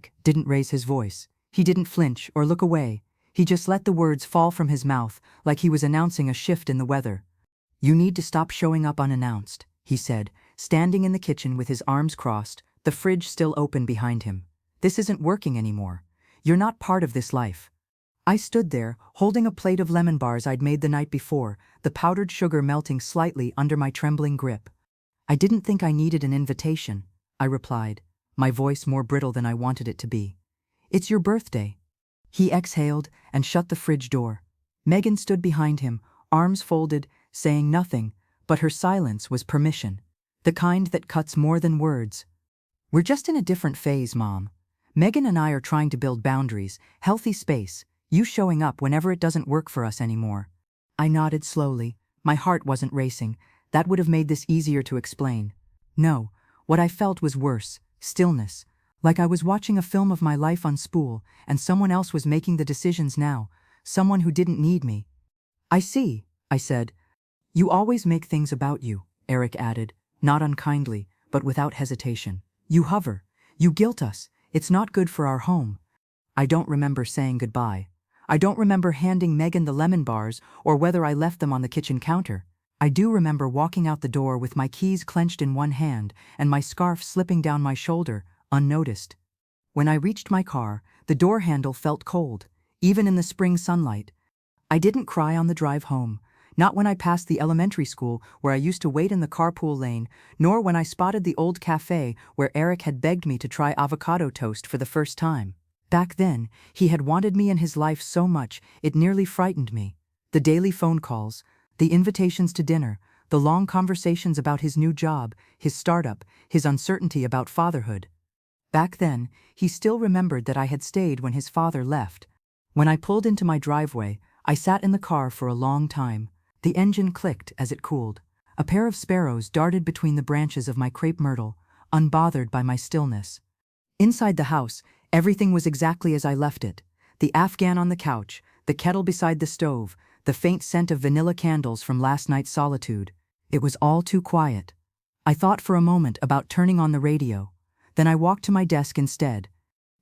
Eric didn't raise his voice. He didn't flinch or look away. He just let the words fall from his mouth like he was announcing a shift in the weather. "You need to stop showing up unannounced," he said, standing in the kitchen with his arms crossed, the fridge still open behind him. "This isn't working anymore. You're not part of this life." I stood there, holding a plate of lemon bars I'd made the night before, the powdered sugar melting slightly under my trembling grip. "I didn't think I needed an invitation," I replied, my voice more brittle than I wanted it to be. "It's your birthday." He exhaled and shut the fridge door. Megan stood behind him, arms folded, saying nothing, but her silence was permission. The kind that cuts more than words. "We're just in a different phase, Mom. Megan and I are trying to build boundaries, healthy space, you showing up whenever it doesn't work for us anymore." I nodded slowly. My heart wasn't racing. That would have made this easier to explain. No, what I felt was worse, stillness. Like I was watching a film of my life on spool, and someone else was making the decisions now, someone who didn't need me. "I see," I said. "You always make things about you," Eric added, not unkindly, but without hesitation. "You hover. You guilt us. It's not good for our home." I don't remember saying goodbye. I don't remember handing Megan the lemon bars or whether I left them on the kitchen counter. I do remember walking out the door with my keys clenched in one hand and my scarf slipping down my shoulder, unnoticed. When I reached my car, the door handle felt cold, even in the spring sunlight. I didn't cry on the drive home, not when I passed the elementary school where I used to wait in the carpool lane, nor when I spotted the old cafe where Eric had begged me to try avocado toast for the first time. Back then, he had wanted me in his life so much it nearly frightened me. The daily phone calls, the invitations to dinner, the long conversations about his new job, his startup, his uncertainty about fatherhood. Back then, he still remembered that I had stayed when his father left. When I pulled into my driveway, I sat in the car for a long time. The engine clicked as it cooled. A pair of sparrows darted between the branches of my crepe myrtle, unbothered by my stillness. Inside the house, everything was exactly as I left it. The Afghan on the couch, the kettle beside the stove, the faint scent of vanilla candles from last night's solitude. It was all too quiet. I thought for a moment about turning on the radio. Then I walked to my desk instead.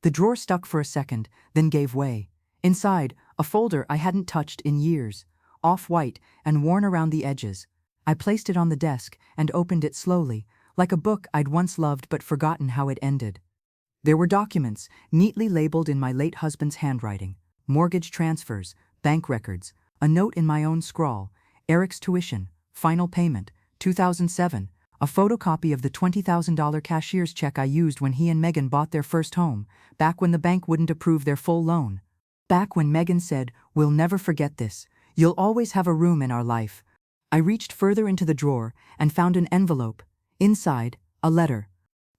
The drawer stuck for a second, then gave way. Inside, a folder I hadn't touched in years, off-white and worn around the edges. I placed it on the desk and opened it slowly, like a book I'd once loved but forgotten how it ended. There were documents, neatly labeled in my late husband's handwriting, mortgage transfers, bank records, a note in my own scrawl, Eric's tuition, final payment, 2007, a photocopy of the $20,000 cashier's check I used when he and Megan bought their first home, back when the bank wouldn't approve their full loan. Back when Megan said, "We'll never forget this. You'll always have a room in our life." I reached further into the drawer and found an envelope. Inside, a letter.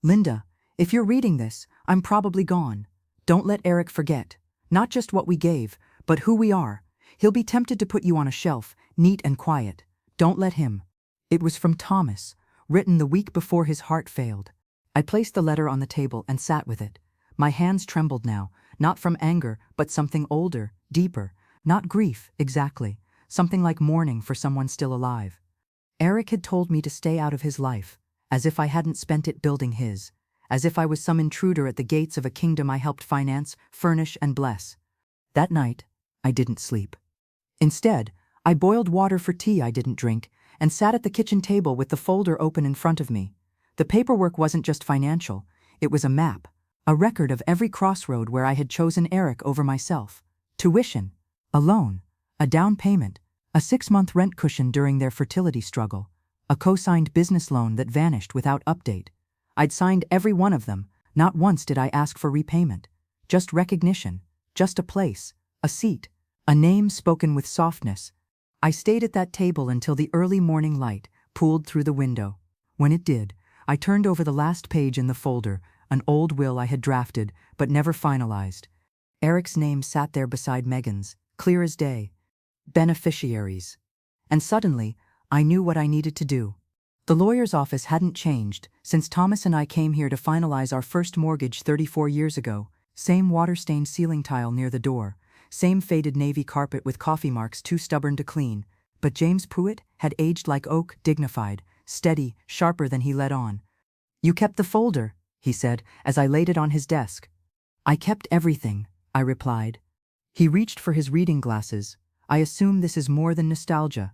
"Linda, if you're reading this, I'm probably gone. Don't let Eric forget. Not just what we gave, but who we are. He'll be tempted to put you on a shelf, neat and quiet. Don't let him." It was from Thomas, written the week before his heart failed. I placed the letter on the table and sat with it. My hands trembled now, not from anger, but something older, deeper, not grief, exactly, something like mourning for someone still alive. Eric had told me to stay out of his life, as if I hadn't spent it building his, as if I was some intruder at the gates of a kingdom I helped finance, furnish, and bless. That night, I didn't sleep. Instead, I boiled water for tea I didn't drink and sat at the kitchen table with the folder open in front of me. The paperwork wasn't just financial, it was a map, a record of every crossroad where I had chosen Eric over myself. Tuition, a loan, a down payment, a 6-month rent cushion during their fertility struggle, a co-signed business loan that vanished without update. I'd signed every one of them. Not once did I ask for repayment. Just recognition, just a place, a seat, a name spoken with softness. I stayed at that table until the early morning light pooled through the window. When it did, I turned over the last page in the folder, an old will I had drafted but never finalized. Eric's name sat there beside Megan's, clear as day. Beneficiaries. And suddenly, I knew what I needed to do. The lawyer's office hadn't changed since Thomas and I came here to finalize our first mortgage 34 years ago. Same water-stained ceiling tile near the door, same faded navy carpet with coffee marks too stubborn to clean. But James Pruitt had aged like oak, dignified, steady, sharper than he let on. "You kept the folder," he said, as I laid it on his desk. I kept everything, I replied. He reached for his reading glasses. I assume this is more than nostalgia.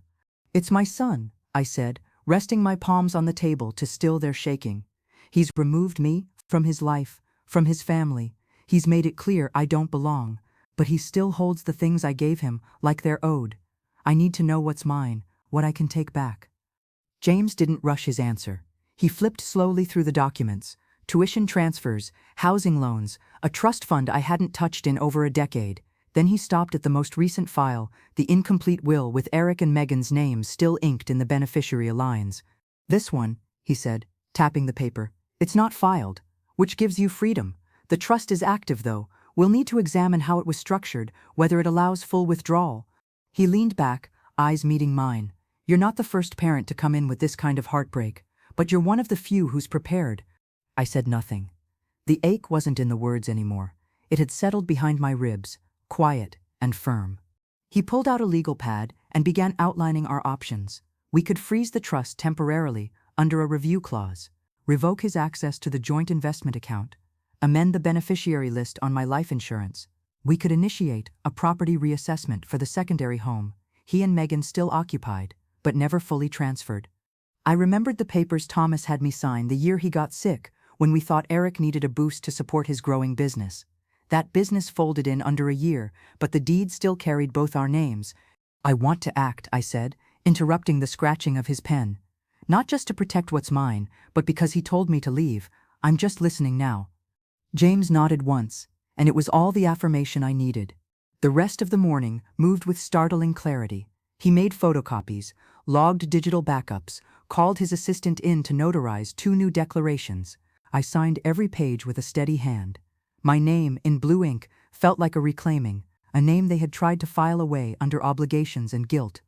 It's my son, I said, resting my palms on the table to still their shaking. He's removed me from his life, from his family. He's made it clear I don't belong, but he still holds the things I gave him like they're owed. I need to know what's mine, what I can take back. James didn't rush his answer. He flipped slowly through the documents. Tuition transfers, housing loans, a trust fund I hadn't touched in over a decade. Then he stopped at the most recent file, the incomplete will with Eric and Megan's names still inked in the beneficiary lines. This one, he said, tapping the paper. It's not filed, which gives you freedom. The trust is active though. We'll need to examine how it was structured, whether it allows full withdrawal. He leaned back, eyes meeting mine. You're not the first parent to come in with this kind of heartbreak, but you're one of the few who's prepared. I said nothing. The ache wasn't in the words anymore. It had settled behind my ribs, quiet and firm. He pulled out a legal pad and began outlining our options. We could freeze the trust temporarily under a review clause, revoke his access to the joint investment account, amend the beneficiary list on my life insurance. We could initiate a property reassessment for the secondary home he and Megan still occupied, but never fully transferred. I remembered the papers Thomas had me sign the year he got sick, when we thought Eric needed a boost to support his growing business. That business folded in under a year, but the deed still carried both our names. I want to act, I said, interrupting the scratching of his pen. Not just to protect what's mine, but because he told me to leave. I'm just listening now. James nodded once, and it was all the affirmation I needed. The rest of the morning moved with startling clarity. He made photocopies, logged digital backups, called his assistant in to notarize 2 new declarations. I signed every page with a steady hand. My name, in blue ink, felt like a reclaiming, a name they had tried to file away under obligations and guilt.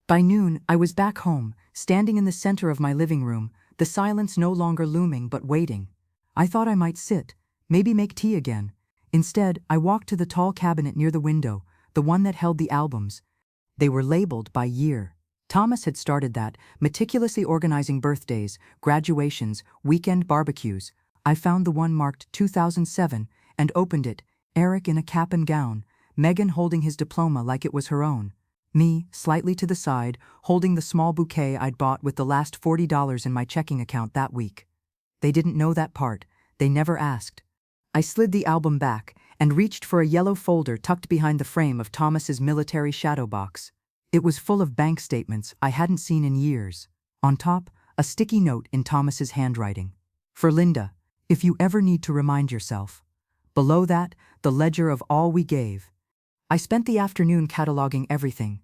By noon, I was back home, standing in the center of my living room, the silence no longer looming but waiting. I thought I might sit, maybe make tea again. Instead, I walked to the tall cabinet near the window, the one that held the albums. They were labeled by year. Thomas had started that, meticulously organizing birthdays, graduations, weekend barbecues. I found the one marked 2007 and opened it, Eric in a cap and gown, Megan holding his diploma like it was her own. Me, slightly to the side, holding the small bouquet I'd bought with the last $40 in my checking account that week. They didn't know that part. They never asked. I slid the album back and reached for a yellow folder tucked behind the frame of Thomas's military shadow box. It was full of bank statements I hadn't seen in years. On top, a sticky note in Thomas's handwriting. For Linda, if you ever need to remind yourself. Below that, the ledger of all we gave. I spent the afternoon cataloging everything.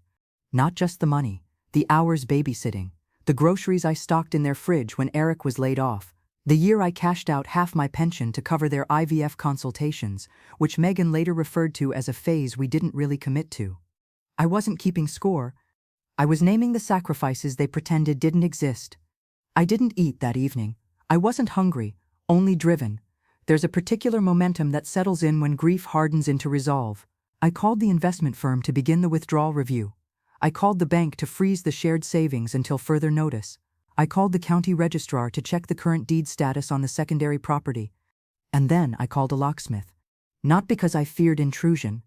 Not just the money, the hours babysitting, the groceries I stocked in their fridge when Eric was laid off, the year I cashed out half my pension to cover their IVF consultations, which Megan later referred to as a phase we didn't really commit to. I wasn't keeping score. I was naming the sacrifices they pretended didn't exist. I didn't eat that evening. I wasn't hungry, only driven. There's a particular momentum that settles in when grief hardens into resolve. I called the investment firm to begin the withdrawal review. I called the bank to freeze the shared savings until further notice. I called the county registrar to check the current deed status on the secondary property. And then I called a locksmith. Not because I feared intrusion,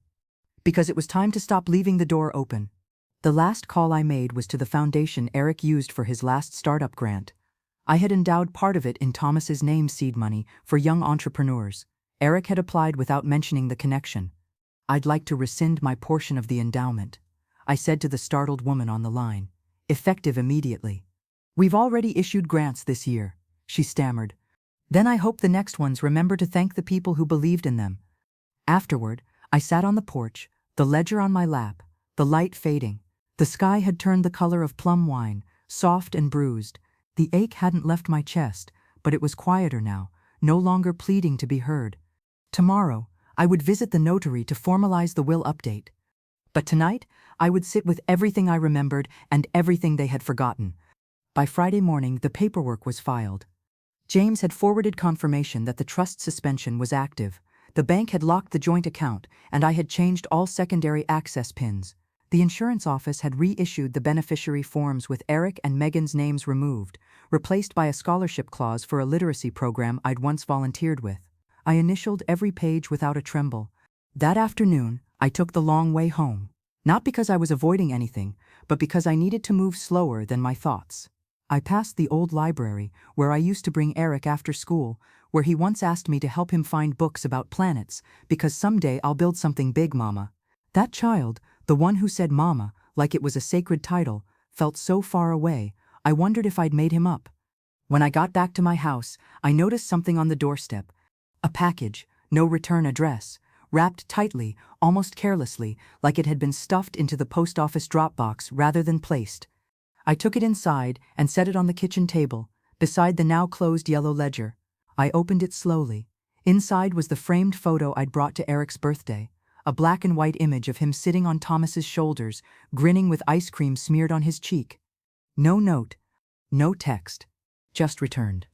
because it was time to stop leaving the door open. The last call I made was to the foundation Eric used for his last startup grant. I had endowed part of it in Thomas's name seed money for young entrepreneurs. Eric had applied without mentioning the connection. I'd like to rescind my portion of the endowment, I said to the startled woman on the line. Effective immediately. We've already issued grants this year, she stammered. Then I hope the next ones remember to thank the people who believed in them. Afterward, I sat on the porch, the ledger on my lap, the light fading. The sky had turned the color of plum wine, soft and bruised. The ache hadn't left my chest, but it was quieter now, no longer pleading to be heard. Tomorrow, I would visit the notary to formalize the will update. But tonight, I would sit with everything I remembered and everything they had forgotten. By Friday morning, the paperwork was filed. James had forwarded confirmation that the trust suspension was active. The bank had locked the joint account, and I had changed all secondary access pins. The insurance office had reissued the beneficiary forms with Eric and Megan's names removed, replaced by a scholarship clause for a literacy program I'd once volunteered with. I initialed every page without a tremble. That afternoon, I took the long way home. Not because I was avoiding anything, but because I needed to move slower than my thoughts. I passed the old library, where I used to bring Eric after school, where he once asked me to help him find books about planets, because someday I'll build something big, Mama. That child, the one who said Mama, like it was a sacred title, felt so far away, I wondered if I'd made him up. When I got back to my house, I noticed something on the doorstep. A package, no return address, wrapped tightly, almost carelessly, like it had been stuffed into the post office drop box rather than placed. I took it inside and set it on the kitchen table, beside the now closed yellow ledger. I opened it slowly. Inside was the framed photo I'd brought to Eric's birthday, a black and white image of him sitting on Thomas's shoulders, grinning with ice cream smeared on his cheek. No note, no text, just returned.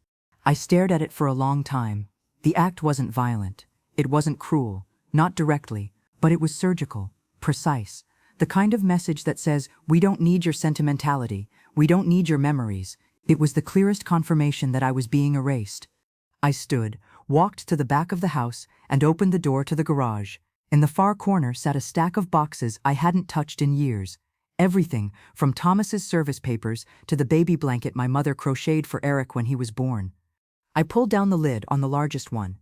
I stared at it for a long time. The act wasn't violent. It wasn't cruel, not directly, but it was surgical, precise. The kind of message that says, we don't need your sentimentality, we don't need your memories. It was the clearest confirmation that I was being erased. I stood, walked to the back of the house, and opened the door to the garage. In the far corner sat a stack of boxes I hadn't touched in years. Everything, from Thomas's service papers to the baby blanket my mother crocheted for Eric when he was born. I pulled down the lid on the largest one.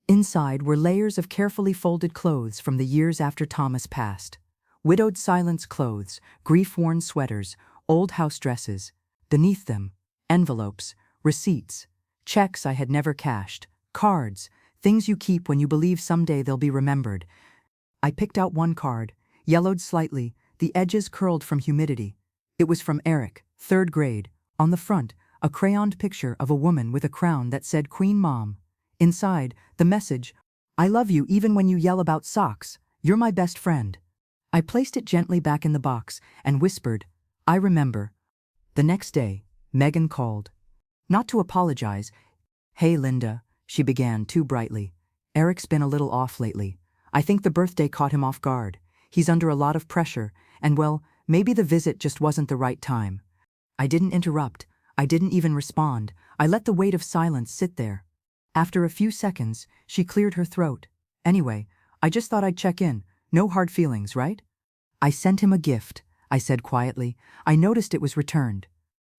Inside were layers of carefully folded clothes from the years after Thomas passed. Widowed silence clothes, grief-worn sweaters, old house dresses. Beneath them, envelopes, receipts, checks I had never cashed, cards, things you keep when you believe someday they'll be remembered. I picked out one card, yellowed slightly, the edges curled from humidity. It was from Eric, 3rd grade. On the front, a crayoned picture of a woman with a crown that said Queen Mom. Inside, the message, I love you even when you yell about socks. You're my best friend. I placed it gently back in the box and whispered, I remember. The next day, Megan called. Not to apologize. Hey Linda, she began too brightly. Eric's been a little off lately. I think the birthday caught him off guard. He's under a lot of pressure, and well, maybe the visit just wasn't the right time. I didn't interrupt. I didn't even respond. I let the weight of silence sit there. After a few seconds, she cleared her throat. Anyway, I just thought I'd check in. No hard feelings, right? I sent him a gift, I said quietly. I noticed it was returned.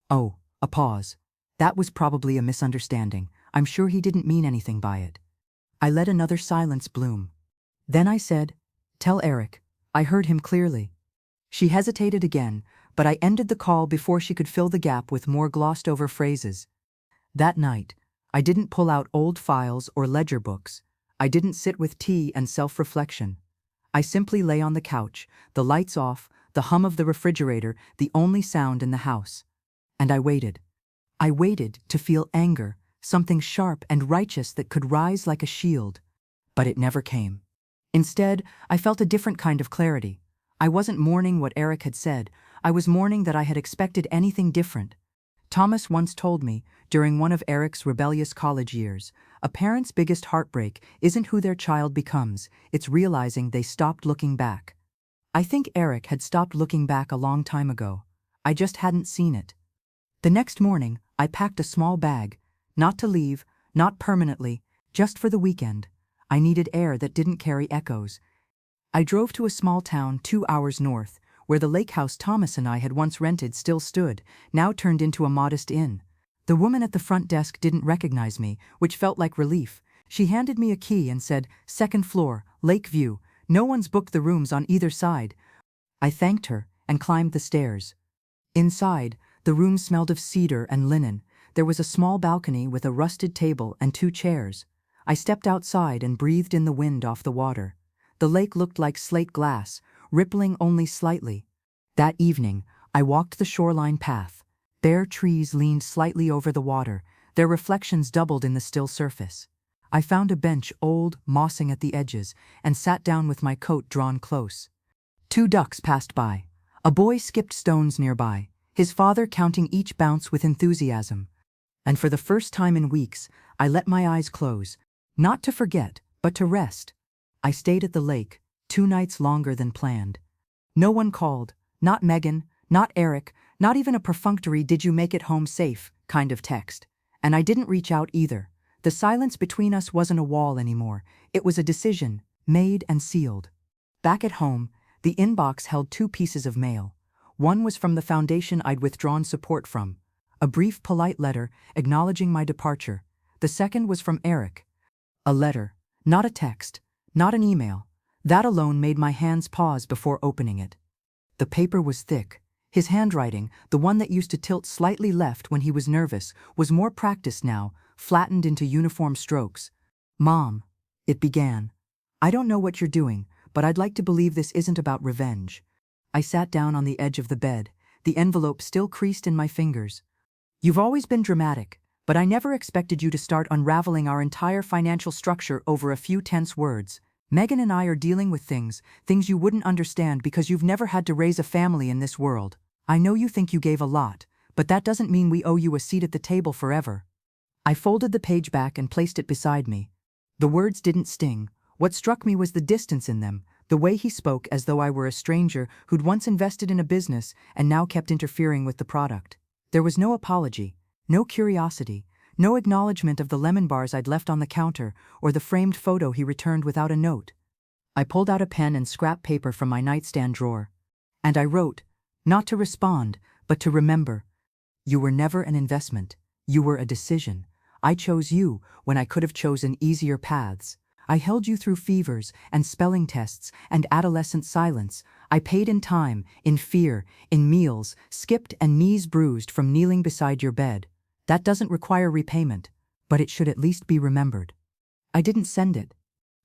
Oh, a pause. That was probably a misunderstanding. I'm sure he didn't mean anything by it. I let another silence bloom. Then I said, tell Eric. I heard him clearly. She hesitated again, but I ended the call before she could fill the gap with more glossed-over phrases. That night, I didn't pull out old files or ledger books. I didn't sit with tea and self-reflection. I simply lay on the couch, the lights off, the hum of the refrigerator, the only sound in the house. And I waited. I waited to feel anger, something sharp and righteous that could rise like a shield. But it never came. Instead, I felt a different kind of clarity. I wasn't mourning what Eric had said. I was mourning that I had expected anything different. Thomas once told me, during one of Eric's rebellious college years, a parent's biggest heartbreak isn't who their child becomes, it's realizing they stopped looking back. I think Eric had stopped looking back a long time ago. I just hadn't seen it. The next morning, I packed a small bag, not to leave, not permanently, just for the weekend. I needed air that didn't carry echoes. I drove to a small town 2 hours north, where the lake house Thomas and I had once rented still stood, now turned into a modest inn. The woman at the front desk didn't recognize me, which felt like relief. She handed me a key and said, 2nd floor, lake view. No one's booked the rooms on either side. I thanked her and climbed the stairs. Inside, the room smelled of cedar and linen. There was a small balcony with a rusted table and 2 chairs. I stepped outside and breathed in the wind off the water. The lake looked like slate glass, rippling only slightly. That evening, I walked the shoreline path. Bare trees leaned slightly over the water, their reflections doubled in the still surface. I found a bench old, mossing at the edges, and sat down with my coat drawn close. 2 ducks passed by. A boy skipped stones nearby, his father counting each bounce with enthusiasm. And for the first time in weeks, I let my eyes close, not to forget, but to rest. I stayed at the lake, 2 nights longer than planned. No one called, not Megan, not Eric, not even a perfunctory "did you make it home safe" kind of text. And I didn't reach out either. The silence between us wasn't a wall anymore. It was a decision, made and sealed. Back at home, the inbox held two pieces of mail. One was from the foundation I'd withdrawn support from, a brief, polite letter acknowledging my departure. The second was from Eric. A letter, not a text, not an email. That alone made my hands pause before opening it. The paper was thick. His handwriting, the one that used to tilt slightly left when he was nervous, was more practiced now, flattened into uniform strokes. "Mom," it began, "I don't know what you're doing, but I'd like to believe this isn't about revenge." I sat down on the edge of the bed, the envelope still creased in my fingers. "You've always been dramatic, but I never expected you to start unraveling our entire financial structure over a few tense words. Megan and I are dealing with things you wouldn't understand because you've never had to raise a family in this world. I know you think you gave a lot, but that doesn't mean we owe you a seat at the table forever." I folded the page back and placed it beside me. The words didn't sting. What struck me was the distance in them, the way he spoke as though I were a stranger who'd once invested in a business and now kept interfering with the product. There was no apology, no curiosity, no acknowledgement of the lemon bars I'd left on the counter or the framed photo he returned without a note. I pulled out a pen and scrap paper from my nightstand drawer. And I wrote, not to respond, but to remember. You were never an investment. You were a decision. I chose you when I could have chosen easier paths. I held you through fevers and spelling tests and adolescent silence. I paid in time, in fear, in meals, skipped and knees bruised from kneeling beside your bed. That doesn't require repayment, but it should at least be remembered. I didn't send it.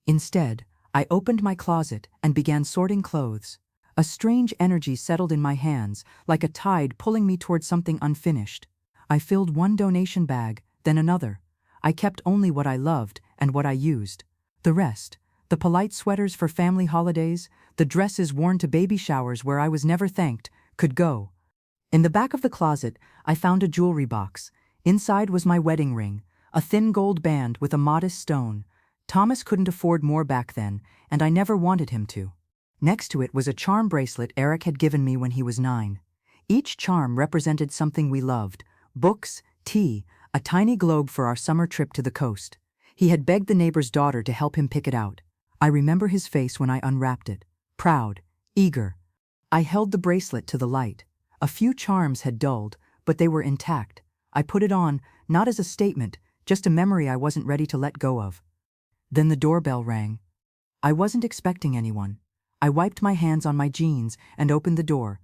Instead, I opened my closet and began sorting clothes. A strange energy settled in my hands, like a tide pulling me toward something unfinished. I filled one donation bag, then another. I kept only what I loved and what I used. The rest, the polite sweaters for family holidays, the dresses worn to baby showers where I was never thanked, could go. In the back of the closet, I found a jewelry box. Inside was my wedding ring, a thin gold band with a modest stone. Thomas couldn't afford more back then, and I never wanted him to. Next to it was a charm bracelet Eric had given me when he was 9. Each charm represented something we loved: books, tea, a tiny globe for our summer trip to the coast. He had begged the neighbor's daughter to help him pick it out. I remember his face when I unwrapped it. Proud, eager. I held the bracelet to the light. A few charms had dulled, but they were intact. I put it on, not as a statement, just a memory I wasn't ready to let go of. Then the doorbell rang. I wasn't expecting anyone. I wiped my hands on my jeans and opened the door.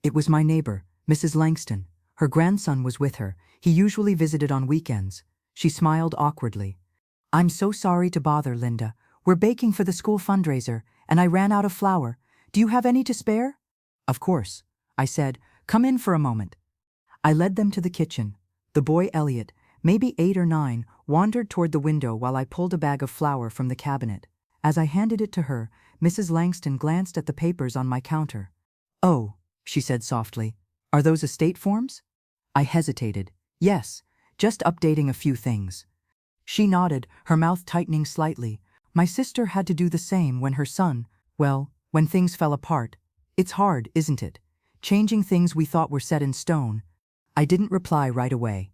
It was my neighbor, Mrs. Langston. Her grandson was with her. He usually visited on weekends. She smiled awkwardly. "I'm so sorry to bother, Linda. We're baking for the school fundraiser, and I ran out of flour. Do you have any to spare?" "Of course," I said. "Come in for a moment." I led them to the kitchen. The boy Elliot, maybe 8 or 9, wandered toward the window while I pulled a bag of flour from the cabinet. As I handed it to her, Mrs. Langston glanced at the papers on my counter. "Oh," she said softly, "are those estate forms?" I hesitated. "Yes, just updating a few things." She nodded, her mouth tightening slightly. My sister had to do the same when her son, well, when things fell apart. It's hard, isn't it? Changing things we thought were set in stone. I didn't reply right away.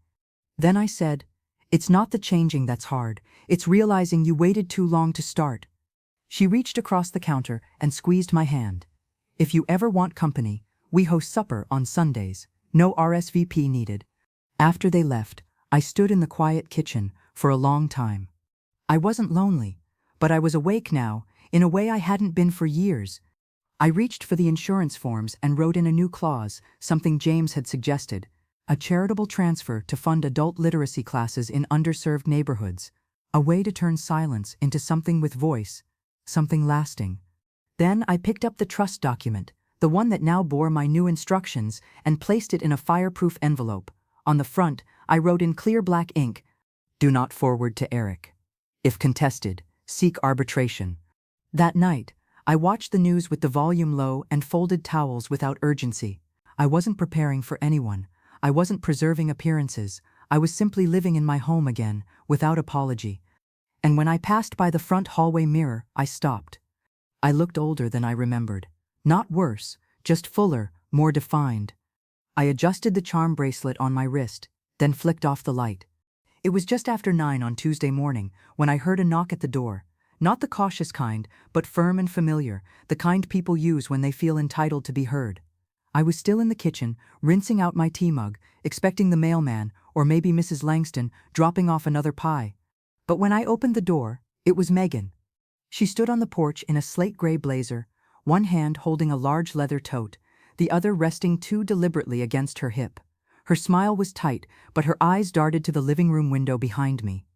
Then I said, "It's not the changing that's hard. It's realizing you waited too long to start." She reached across the counter and squeezed my hand. "If you ever want company, we host supper on Sundays. No RSVP needed." After they left, I stood in the quiet kitchen for a long time. I wasn't lonely, but I was awake now, in a way I hadn't been for years. I reached for the insurance forms and wrote in a new clause, something James had suggested: a charitable transfer to fund adult literacy classes in underserved neighborhoods, a way to turn silence into something with voice, something lasting. Then I picked up the trust document, the one that now bore my new instructions, and placed it in a fireproof envelope. On the front, I wrote in clear black ink, "Do not forward to Eric. If contested, seek arbitration." That night, I watched the news with the volume low and folded towels without urgency. I wasn't preparing for anyone. I wasn't preserving appearances. I was simply living in my home again, without apology. And when I passed by the front hallway mirror, I stopped. I looked older than I remembered. Not worse, just fuller, more defined. I adjusted the charm bracelet on my wrist, then flicked off the light. It was just after 9 on Tuesday morning when I heard a knock at the door. Not the cautious kind, but firm and familiar, the kind people use when they feel entitled to be heard. I was still in the kitchen, rinsing out my tea mug, expecting the mailman, or maybe Mrs. Langston, dropping off another pie. But when I opened the door, it was Megan. She stood on the porch in a slate-gray blazer, one hand holding a large leather tote, the other resting too deliberately against her hip. Her smile was tight, but her eyes darted to the living room window behind me.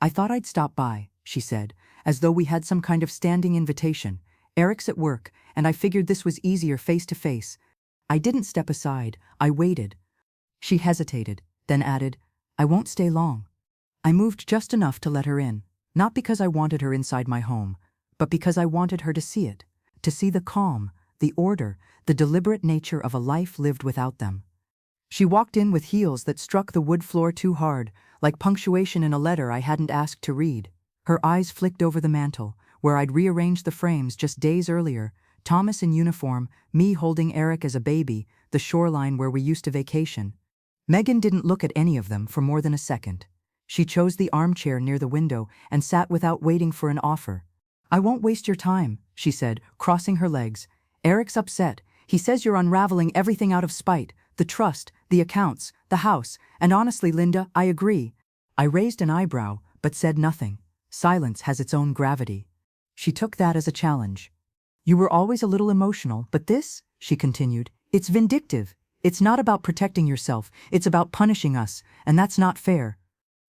"I thought I'd stop by," she said, as though we had some kind of standing invitation. "Eric's at work, and I figured this was easier face to face." I didn't step aside, I waited. She hesitated, then added, "I won't stay long." I moved just enough to let her in, not because I wanted her inside my home, but because I wanted her to see it, to see the calm, the order, the deliberate nature of a life lived without them. She walked in with heels that struck the wood floor too hard, like punctuation in a letter I hadn't asked to read. Her eyes flicked over the mantel, where I'd rearranged the frames just days earlier, Thomas in uniform, me holding Eric as a baby, the shoreline where we used to vacation. Megan didn't look at any of them for more than a second. She chose the armchair near the window and sat without waiting for an offer. "I won't waste your time," she said, crossing her legs. "Eric's upset. He says you're unraveling everything out of spite, the trust, the accounts, the house, and honestly, Linda, I agree." I raised an eyebrow, but said nothing. Silence has its own gravity. She took that as a challenge. "You were always a little emotional, but this," she continued, "it's vindictive. It's not about protecting yourself, it's about punishing us, and that's not fair."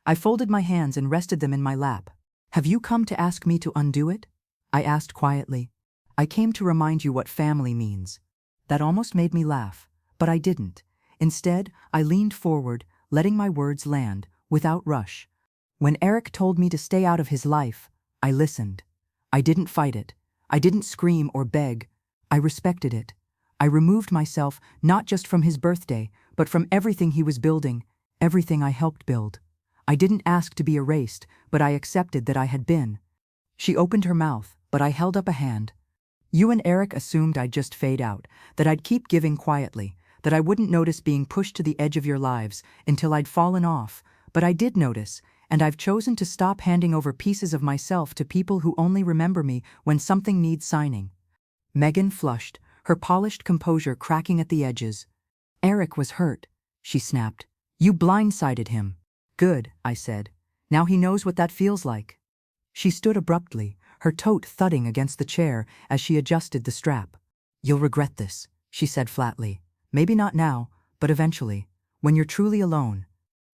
I folded my hands and rested them in my lap. "Have you come to ask me to undo it?" I asked quietly. "I came to remind you what family means." That almost made me laugh, but I didn't. Instead, I leaned forward, letting my words land, without rush. When Eric told me to stay out of his life, I listened. I didn't fight it. I didn't scream or beg. I respected it. I removed myself not just from his birthday, but from everything he was building, everything I helped build. I didn't ask to be erased, but I accepted that I had been. She opened her mouth, but I held up a hand. "You and Eric assumed I'd just fade out, that I'd keep giving quietly, that I wouldn't notice being pushed to the edge of your lives until I'd fallen off, but I did notice, and I've chosen to stop handing over pieces of myself to people who only remember me when something needs signing." Megan flushed, her polished composure cracking at the edges. "Eric was hurt," she snapped. "You blindsided him." "Good," I said. "Now he knows what that feels like." She stood abruptly, her tote thudding against the chair as she adjusted the strap. "You'll regret this," she said flatly. "Maybe not now, but eventually, when you're truly alone."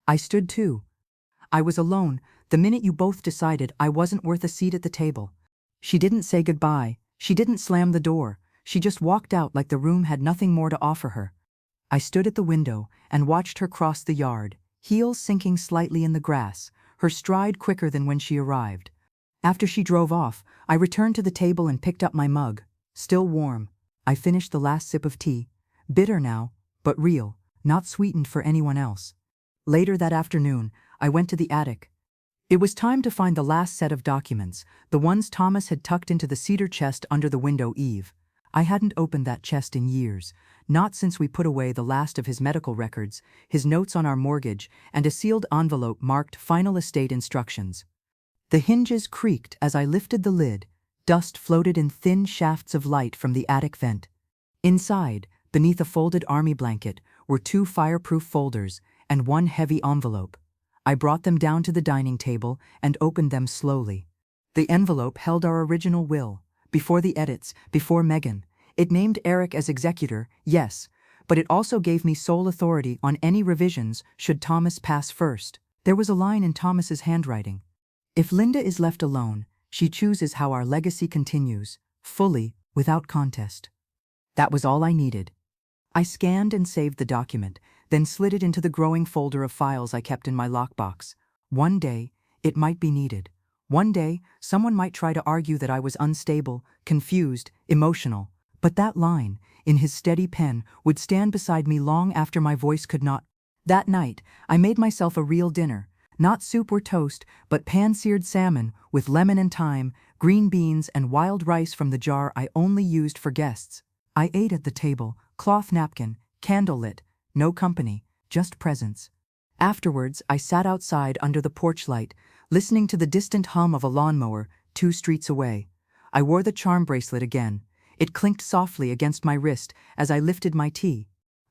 I stood too. I was alone the minute you both decided I wasn't worth a seat at the table. She didn't say goodbye, she didn't slam the door, she just walked out like the room had nothing more to offer her. I stood at the window and watched her cross the yard, heels sinking slightly in the grass, her stride quicker than when she arrived. After she drove off, I returned to the table and picked up my mug. Still warm, I finished the last sip of tea, bitter now, but real, not sweetened for anyone else. Later that afternoon, I went to the attic. It was time to find the last set of documents, the ones Thomas had tucked into the cedar chest under the window eave. I hadn't opened that chest in years, not since we put away the last of his medical records, his notes on our mortgage, and a sealed envelope marked Final Estate Instructions. The hinges creaked as I lifted the lid. Dust floated in thin shafts of light from the attic vent. Inside, beneath a folded army blanket, were 2 fireproof folders and 1 heavy envelope. I brought them down to the dining table and opened them slowly. The envelope held our original will, before the edits, before Megan. It named Eric as executor, yes, but it also gave me sole authority on any revisions should Thomas pass first. There was a line in Thomas's handwriting. "If Linda is left alone, she chooses how our legacy continues, fully, without contest." That was all I needed. I scanned and saved the document, then slid it into the growing folder of files I kept in my lockbox. One day, it might be needed. One day, someone might try to argue that I was unstable, confused, emotional. But that line, in his steady pen, would stand beside me long after my voice could not. That night, I made myself a real dinner. Not soup or toast, but pan-seared salmon with lemon and thyme, green beans and wild rice from the jar I only used for guests. I ate at the table, cloth napkin, candle lit, no company, just presence. Afterwards, I sat outside under the porch light, listening to the distant hum of a lawnmower 2 streets away. I wore the charm bracelet again. It clinked softly against my wrist as I lifted my tea.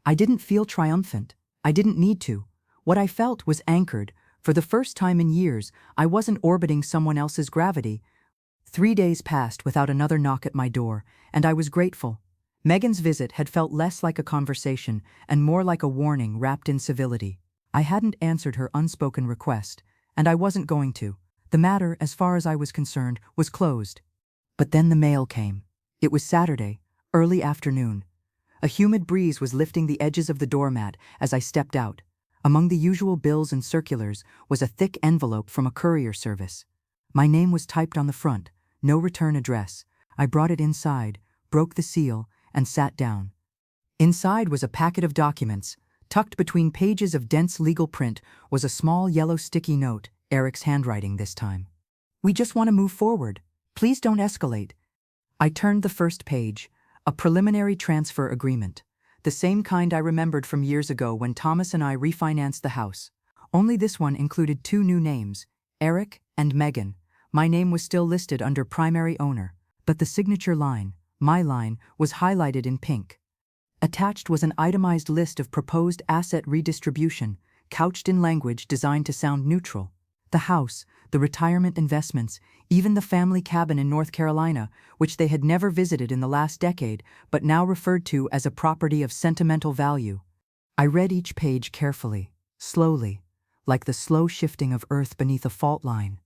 I didn't feel triumphant. I didn't need to. What I felt was anchored. For the first time in years, I wasn't orbiting someone else's gravity. 3 days passed without another knock at my door, and I was grateful. Megan's visit had felt less like a conversation and more like a warning wrapped in civility. I hadn't answered her unspoken request, and I wasn't going to. The matter, as far as I was concerned, was closed. But then the mail came. It was Saturday, early afternoon. A humid breeze was lifting the edges of the doormat as I stepped out. Among the usual bills and circulars was a thick envelope from a courier service. My name was typed on the front, no return address. I brought it inside, broke the seal, and sat down. Inside was a packet of documents. Tucked between pages of dense legal print was a small yellow sticky note, Eric's handwriting this time. "We just want to move forward. Please don't escalate." I turned the first page, a preliminary transfer agreement. The same kind I remembered from years ago when Thomas and I refinanced the house. Only this one included 2 new names, Eric and Megan. My name was still listed under primary owner, but the signature line, my line, was highlighted in pink. Attached was an itemized list of proposed asset redistribution, couched in language designed to sound neutral. The house, the retirement investments, even the family cabin in North Carolina, which they had never visited in the last decade, but now referred to as a property of sentimental value. I read each page carefully, slowly, like the slow shifting of earth beneath a fault line.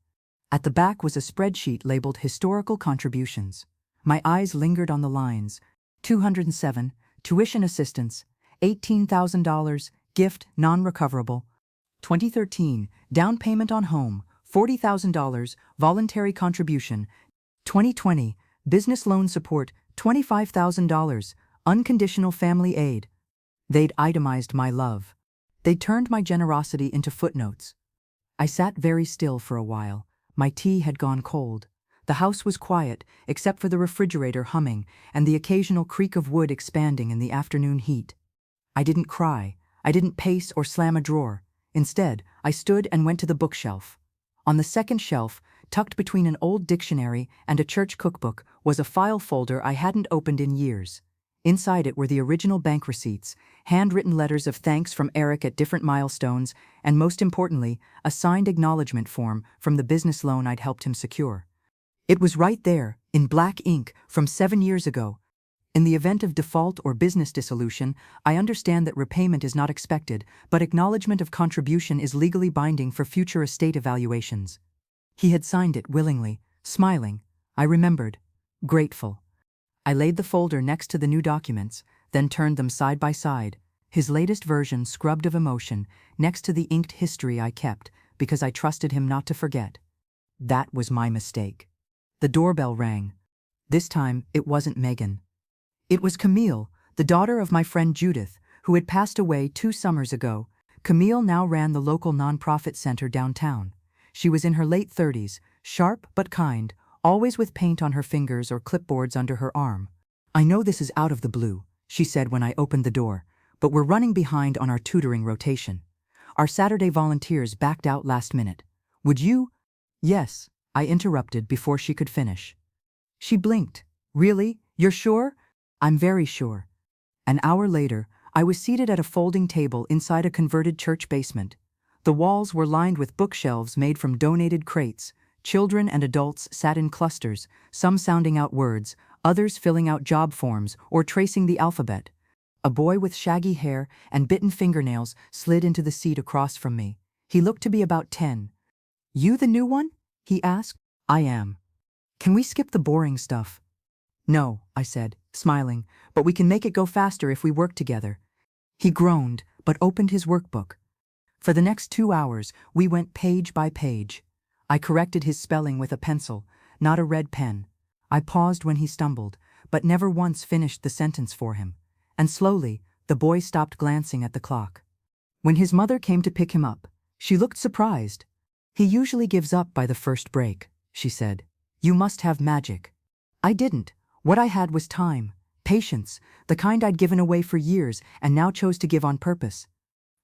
At the back was a spreadsheet labeled Historical Contributions. My eyes lingered on the lines. 207, tuition assistance, $18,000, gift non-recoverable. 2013, down payment on home, $40,000, voluntary contribution. 2020, business loan support, $25,000, unconditional family aid. They'd itemized my love. They turned my generosity into footnotes. I sat very still for a while. My tea had gone cold. The house was quiet, except for the refrigerator humming and the occasional creak of wood expanding in the afternoon heat. I didn't cry. I didn't pace or slam a drawer. Instead, I stood and went to the bookshelf. On the second shelf, tucked between an old dictionary and a church cookbook, was a file folder I hadn't opened in years. Inside it were the original bank receipts, handwritten letters of thanks from Eric at different milestones, and most importantly, a signed acknowledgement form from the business loan I'd helped him secure. It was right there, in black ink, from 7 years ago. In the event of default or business dissolution, I understand that repayment is not expected, but acknowledgement of contribution is legally binding for future estate evaluations. He had signed it willingly, smiling. I remembered. Grateful. I laid the folder next to the new documents, then turned them side by side, his latest version scrubbed of emotion, next to the inked history I kept, because I trusted him not to forget. That was my mistake. The doorbell rang. This time, it wasn't Megan. It was Camille, the daughter of my friend Judith, who had passed away 2 summers ago. Camille now ran the local nonprofit center downtown. She was in her late 30s, sharp but kind, always with paint on her fingers or clipboards under her arm. "I know this is out of the blue," she said when I opened the door, "but we're running behind on our tutoring rotation. Our Saturday volunteers backed out last minute. Would you—" "Yes," I interrupted before she could finish. She blinked. "Really? You're sure?" "I'm very sure." An hour later, I was seated at a folding table inside a converted church basement. The walls were lined with bookshelves made from donated crates. Children and adults sat in clusters, some sounding out words, others filling out job forms or tracing the alphabet. A boy with shaggy hair and bitten fingernails slid into the seat across from me. He looked to be about 10. "You the new one?" he asked. "I am." "Can we skip the boring stuff?" "No," I said, smiling, "but we can make it go faster if we work together." He groaned, but opened his workbook. For the next 2 hours, we went page by page. I corrected his spelling with a pencil, not a red pen. I paused when he stumbled, but never once finished the sentence for him. And slowly, the boy stopped glancing at the clock. When his mother came to pick him up, she looked surprised. "He usually gives up by the first break," she said. "You must have magic." I didn't. What I had was time, patience, the kind I'd given away for years and now chose to give on purpose.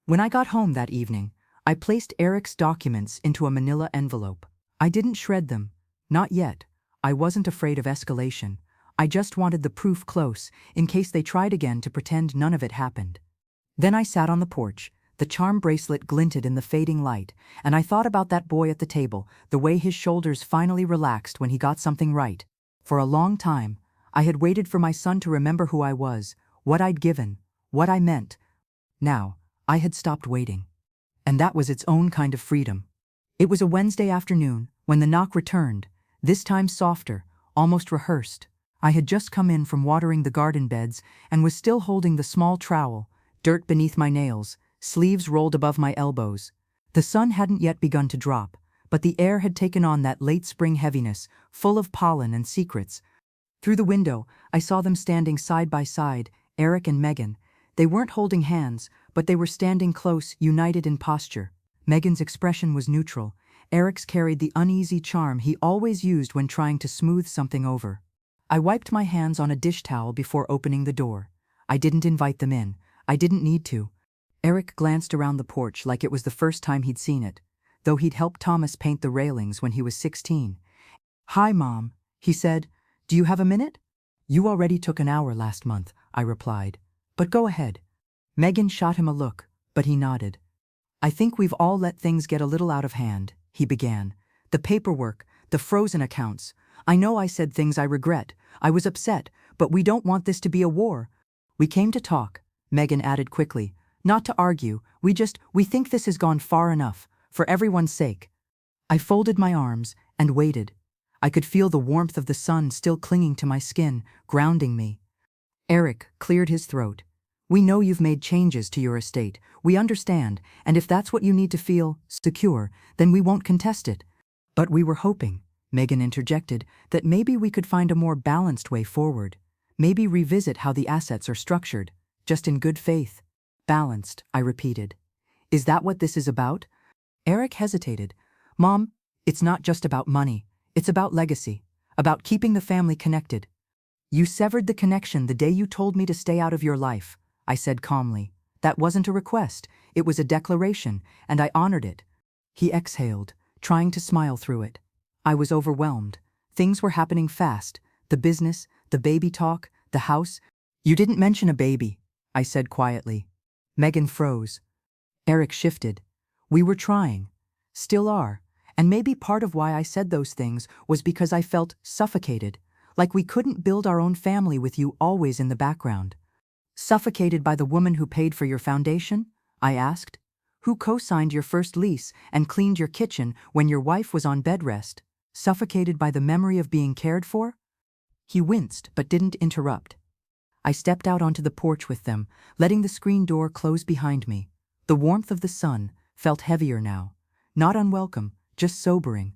When I got home that evening, I placed Eric's documents into a manila envelope. I didn't shred them. Not yet. I wasn't afraid of escalation. I just wanted the proof close, in case they tried again to pretend none of it happened. Then I sat on the porch. The charm bracelet glinted in the fading light, and I thought about that boy at the table, the way his shoulders finally relaxed when he got something right. For a long time, I had waited for my son to remember who I was, what I'd given, what I meant. Now, I had stopped waiting. And that was its own kind of freedom. It was a Wednesday afternoon when the knock returned, this time softer, almost rehearsed. I had just come in from watering the garden beds and was still holding the small trowel, dirt beneath my nails, sleeves rolled above my elbows. The sun hadn't yet begun to drop, but the air had taken on that late spring heaviness, full of pollen and secrets. Through the window, I saw them standing side by side, Eric and Megan. They weren't holding hands, but they were standing close, united in posture. Megan's expression was neutral. Eric's carried the uneasy charm he always used when trying to smooth something over. I wiped my hands on a dish towel before opening the door. I didn't invite them in. I didn't need to. Eric glanced around the porch like it was the first time he'd seen it, though he'd helped Thomas paint the railings when he was 16. "Hi, Mom," he said. "Do you have a minute?" "You already took an hour last month," I replied. "But go ahead." Megan shot him a look, but he nodded. "I think we've all let things get a little out of hand," he began. "The paperwork, the frozen accounts. I know I said things I regret. I was upset, but we don't want this to be a war. We came to talk," Megan added quickly. "Not to argue, we think this has gone far enough, for everyone's sake." I folded my arms and waited. I could feel the warmth of the sun still clinging to my skin, grounding me. Eric cleared his throat. "We know you've made changes to your estate. We understand, and if that's what you need to feel secure, then we won't contest it. But we were hoping," Megan interjected, "that maybe we could find a more balanced way forward. Maybe revisit how the assets are structured, just in good faith." "Balanced," I repeated. "Is that what this is about?" Eric hesitated. "Mom, it's not just about money. It's about legacy, about keeping the family connected." "You severed the connection the day you told me to stay out of your life," I said calmly. "That wasn't a request, it was a declaration, and I honored it." He exhaled, trying to smile through it. I was overwhelmed. Things were happening fast. The business, the baby talk, the house. "You didn't mention a baby," I said quietly. Megan froze. Eric shifted. "We were trying. Still are. And maybe part of why I said those things was because I felt suffocated, like we couldn't build our own family with you always in the background." "Suffocated by the woman who paid for your foundation?" I asked. "Who co-signed your first lease and cleaned your kitchen when your wife was on bed rest? Suffocated by the memory of being cared for?" He winced but didn't interrupt. I stepped out onto the porch with them, letting the screen door close behind me. The warmth of the sun felt heavier now. Not unwelcome, just sobering.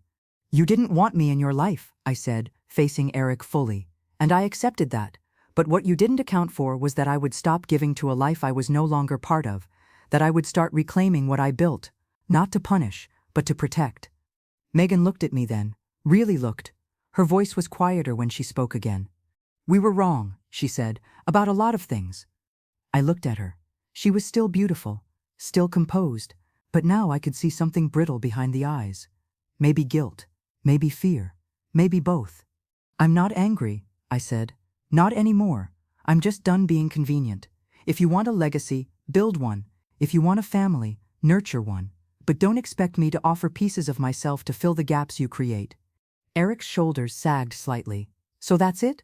"You didn't want me in your life," I said, facing Eric fully. "And I accepted that. But what you didn't account for was that I would stop giving to a life I was no longer part of, that I would start reclaiming what I built, not to punish, but to protect." Megan looked at me then, really looked. Her voice was quieter when she spoke again. "We were wrong," she said, "about a lot of things." I looked at her. She was still beautiful, still composed, but now I could see something brittle behind the eyes. Maybe guilt, maybe fear, maybe both. "I'm not angry," I said. "Not anymore. I'm just done being convenient. If you want a legacy, build one. If you want a family, nurture one. But don't expect me to offer pieces of myself to fill the gaps you create." Eric's shoulders sagged slightly. "So that's it?"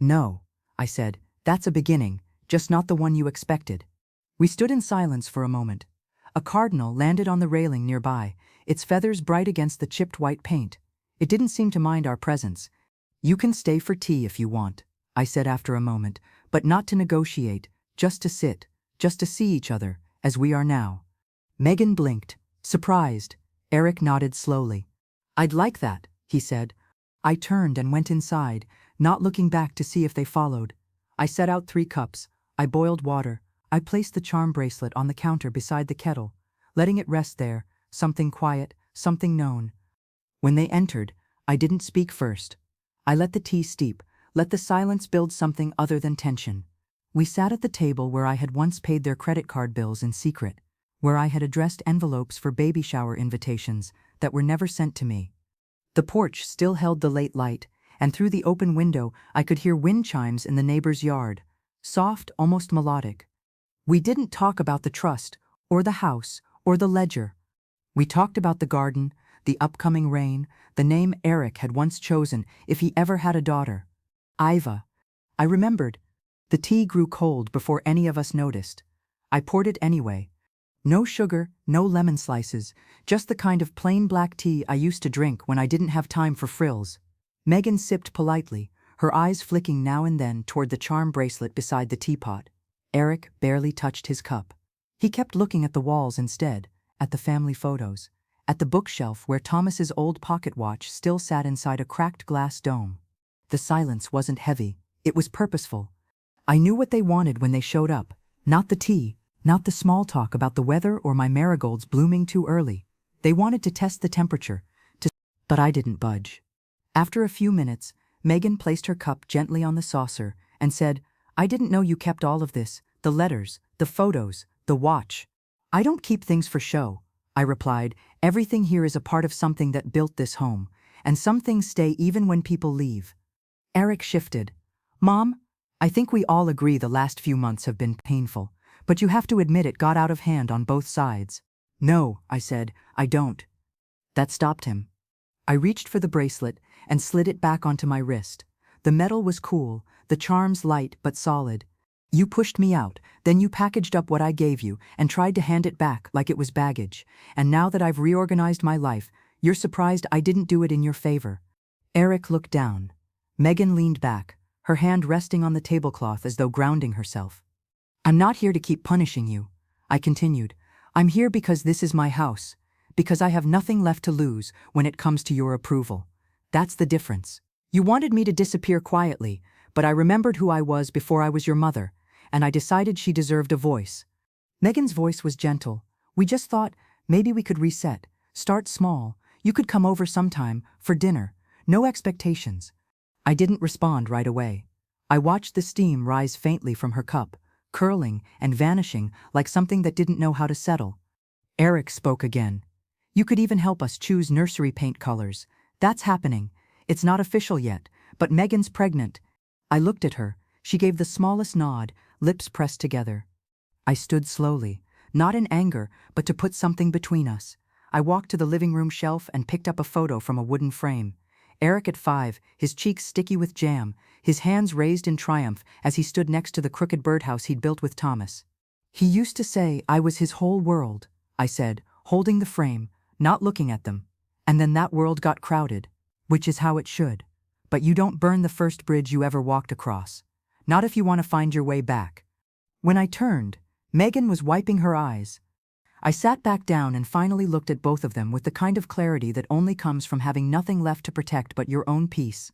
"No," I said. "That's a beginning, just not the one you expected." We stood in silence for a moment. A cardinal landed on the railing nearby, its feathers bright against the chipped white paint. It didn't seem to mind our presence. "You can stay for tea if you want," I said after a moment, "but not to negotiate, just to sit, just to see each other, as we are now." Megan blinked, surprised. Eric nodded slowly. "I'd like that," he said. I turned and went inside, not looking back to see if they followed. I set out 3 cups. I boiled water. I placed the charm bracelet on the counter beside the kettle, letting it rest there, something quiet, something known. When they entered, I didn't speak first. I let the tea steep, let the silence build something other than tension. We sat at the table where I had once paid their credit card bills in secret. where I had addressed envelopes for baby shower invitations that were never sent to me. The porch still held the late light, and through the open window I could hear wind chimes in the neighbor's yard, soft, almost melodic. We didn't talk about the trust, or the house, or the ledger. We talked about the garden, the upcoming rain, the name Eric had once chosen if he ever had a daughter. Iva. I remembered. The tea grew cold before any of us noticed. I poured it anyway. No sugar, no lemon slices, just the kind of plain black tea I used to drink when I didn't have time for frills. Megan sipped politely, her eyes flicking now and then toward the charm bracelet beside the teapot. Eric barely touched his cup. He kept looking at the walls instead, at the family photos, at the bookshelf where Thomas's old pocket watch still sat inside a cracked glass dome. The silence wasn't heavy, it was purposeful. I knew what they wanted when they showed up, not the tea, not the small talk about the weather or my marigolds blooming too early. They wanted to test the temperature, but I didn't budge. After a few minutes, Megan placed her cup gently on the saucer and said, "I didn't know you kept all of this, the letters, the photos, the watch." "I don't keep things for show," I replied. "Everything here is a part of something that built this home, and some things stay even when people leave." Eric shifted. "Mom, I think we all agree the last few months have been painful, but you have to admit it got out of hand on both sides." "No," I said, "I don't." That stopped him. I reached for the bracelet and slid it back onto my wrist. The metal was cool, the charms light but solid. "You pushed me out, then you packaged up what I gave you and tried to hand it back like it was baggage, and now that I've reorganized my life, you're surprised I didn't do it in your favor." Eric looked down. Megan leaned back, her hand resting on the tablecloth as though grounding herself. "I'm not here to keep punishing you," I continued. "I'm here because this is my house, because I have nothing left to lose when it comes to your approval. That's the difference. You wanted me to disappear quietly, but I remembered who I was before I was your mother, and I decided she deserved a voice." Megan's voice was gentle. "We just thought maybe we could reset, start small. You could come over sometime, for dinner. No expectations." I didn't respond right away. I watched the steam rise faintly from her cup, curling and vanishing like something that didn't know how to settle. Eric spoke again. "You could even help us choose nursery paint colors. That's happening. It's not official yet, but Megan's pregnant." I looked at her. She gave the smallest nod, lips pressed together. I stood slowly, not in anger, but to put something between us. I walked to the living room shelf and picked up a photo from a wooden frame. Eric at 5, his cheeks sticky with jam, his hands raised in triumph as he stood next to the crooked birdhouse he'd built with Thomas. "He used to say I was his whole world," I said, holding the frame, not looking at them. "And then that world got crowded, which is how it should. But you don't burn the first bridge you ever walked across. Not if you want to find your way back." When I turned, Megan was wiping her eyes. I sat back down and finally looked at both of them with the kind of clarity that only comes from having nothing left to protect but your own peace.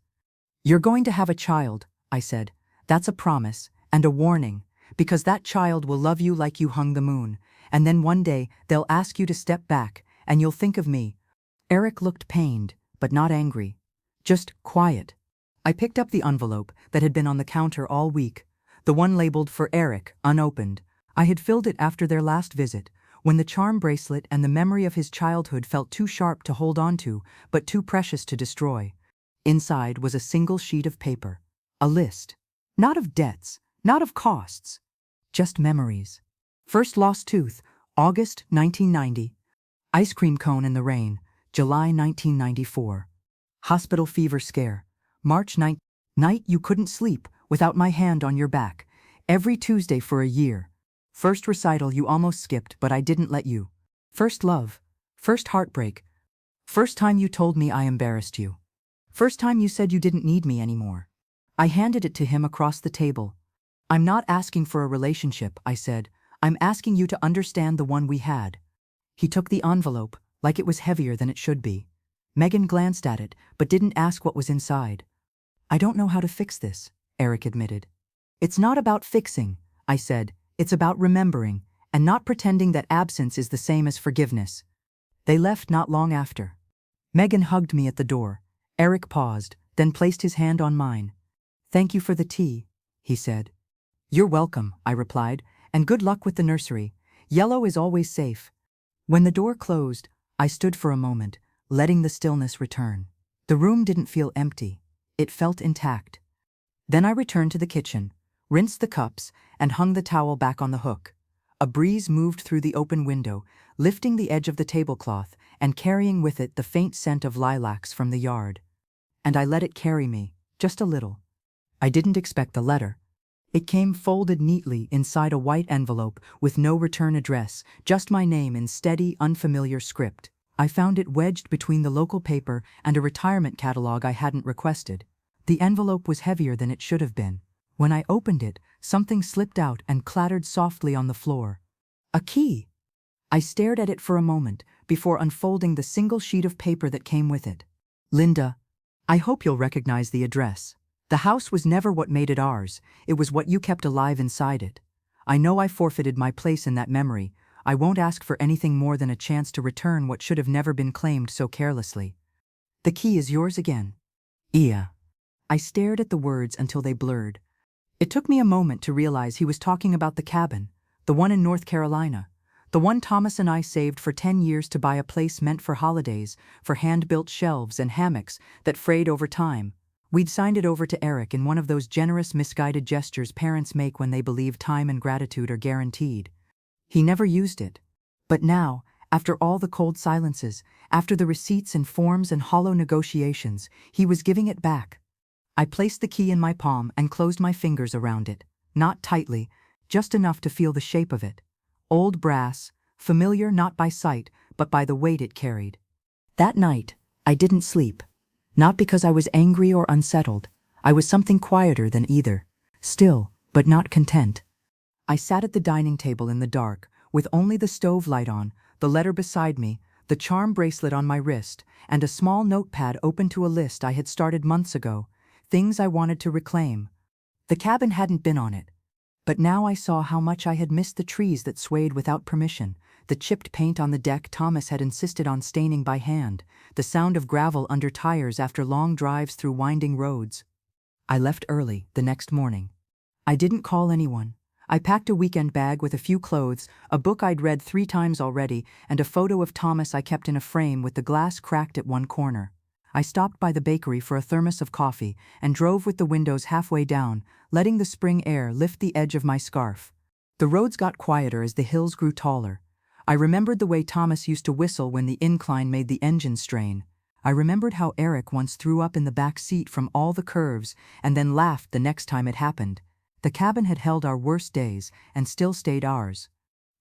"You're going to have a child," I said. "That's a promise, and a warning, because that child will love you like you hung the moon, and then one day they'll ask you to step back, and you'll think of me." Eric looked pained, but not angry. Just quiet. I picked up the envelope that had been on the counter all week, the one labeled for Eric, unopened. I had filled it after their last visit, when the charm bracelet and the memory of his childhood felt too sharp to hold on to, but too precious to destroy. Inside was a single sheet of paper. A list. Not of debts, not of costs. Just memories. First lost tooth, August 1990. Ice cream cone in the rain, July 1994. Hospital fever scare, March 9th. Night you couldn't sleep without my hand on your back. Every Tuesday for a year. First recital you almost skipped, but I didn't let you. First love. First heartbreak. First time you told me I embarrassed you. First time you said you didn't need me anymore." I handed it to him across the table. "I'm not asking for a relationship," I said. "I'm asking you to understand the one we had." He took the envelope, like it was heavier than it should be. Megan glanced at it, but didn't ask what was inside. "I don't know how to fix this," Eric admitted. "It's not about fixing," I said. "It's about remembering, and not pretending that absence is the same as forgiveness." They left not long after. Megan hugged me at the door. Eric paused, then placed his hand on mine. "Thank you for the tea," he said. "You're welcome," I replied, "and good luck with the nursery. Yellow is always safe. When the door closed, I stood for a moment, letting the stillness return. The room didn't feel empty. It felt intact. Then I returned to the kitchen, rinsed the cups, and hung the towel back on the hook. A breeze moved through the open window, lifting the edge of the tablecloth and carrying with it the faint scent of lilacs from the yard. And I let it carry me, just a little. I didn't expect the letter. It came folded neatly inside a white envelope with no return address, just my name in steady, unfamiliar script. I found it wedged between the local paper and a retirement catalog I hadn't requested. The envelope was heavier than it should have been. When I opened it, something slipped out and clattered softly on the floor. A key! I stared at it for a moment before unfolding the single sheet of paper that came with it. Linda, I hope you'll recognize the address. The house was never what made it ours, it was what you kept alive inside it. I know I forfeited my place in that memory. I won't ask for anything more than a chance to return what should have never been claimed so carelessly. The key is yours again. Ia. I stared at the words until they blurred. It took me a moment to realize he was talking about the cabin, the one in North Carolina, the one Thomas and I saved for 10 years to buy a place meant for holidays, for hand-built shelves and hammocks that frayed over time. We'd signed it over to Eric in one of those generous, misguided gestures parents make when they believe time and gratitude are guaranteed. He never used it. But now, after all the cold silences, after the receipts and forms and hollow negotiations, he was giving it back. I placed the key in my palm and closed my fingers around it, not tightly, just enough to feel the shape of it. Old brass, familiar not by sight, but by the weight it carried. That night, I didn't sleep. Not because I was angry or unsettled. I was something quieter than either. Still, but not content. I sat at the dining table in the dark, with only the stove light on, the letter beside me, the charm bracelet on my wrist, and a small notepad open to a list I had started months ago, things I wanted to reclaim. The cabin hadn't been on it. But now I saw how much I had missed the trees that swayed without permission, the chipped paint on the deck Thomas had insisted on staining by hand, the sound of gravel under tires after long drives through winding roads. I left early, the next morning. I didn't call anyone. I packed a weekend bag with a few clothes, a book I'd read 3 times already, and a photo of Thomas I kept in a frame with the glass cracked at one corner. I stopped by the bakery for a thermos of coffee and drove with the windows halfway down, letting the spring air lift the edge of my scarf. The roads got quieter as the hills grew taller. I remembered the way Thomas used to whistle when the incline made the engine strain. I remembered how Eric once threw up in the back seat from all the curves and then laughed the next time it happened. The cabin had held our worst days and still stayed ours.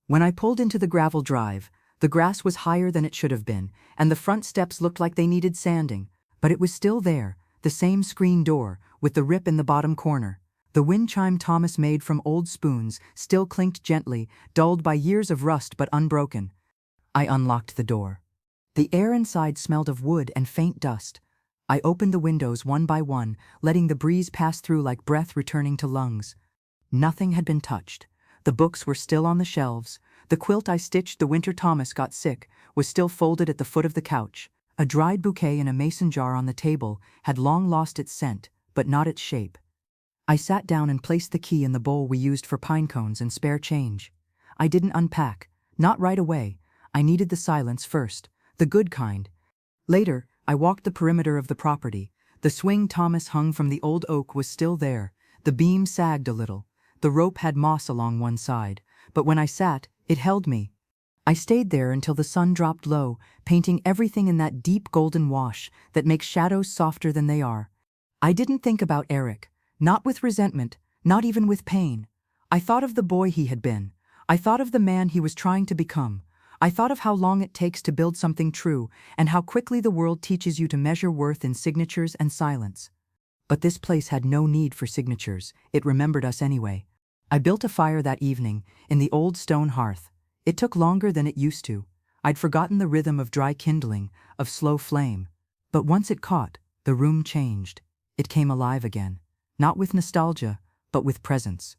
When I pulled into the gravel drive, the grass was higher than it should have been, and the front steps looked like they needed sanding, but it was still there, the same screen door, with the rip in the bottom corner. The wind chime Thomas made from old spoons still clinked gently, dulled by years of rust but unbroken. I unlocked the door. The air inside smelled of wood and faint dust. I opened the windows one by one, letting the breeze pass through like breath returning to lungs. Nothing had been touched. The books were still on the shelves. The quilt I stitched the winter Thomas got sick was still folded at the foot of the couch. A dried bouquet in a mason jar on the table had long lost its scent, but not its shape. I sat down and placed the key in the bowl we used for pine cones and spare change. I didn't unpack, not right away. I needed the silence first, the good kind. Later, I walked the perimeter of the property. The swing Thomas hung from the old oak was still there. The beam sagged a little. The rope had moss along one side, but when I sat, it held me. I stayed there until the sun dropped low, painting everything in that deep golden wash that makes shadows softer than they are. I didn't think about Eric, not with resentment, not even with pain. I thought of the boy he had been. I thought of the man he was trying to become. I thought of how long it takes to build something true, and how quickly the world teaches you to measure worth in signatures and silence. But this place had no need for signatures. It remembered us anyway. I built a fire that evening, in the old stone hearth. It took longer than it used to. I'd forgotten the rhythm of dry kindling, of slow flame. But once it caught, the room changed. It came alive again, not with nostalgia, but with presence.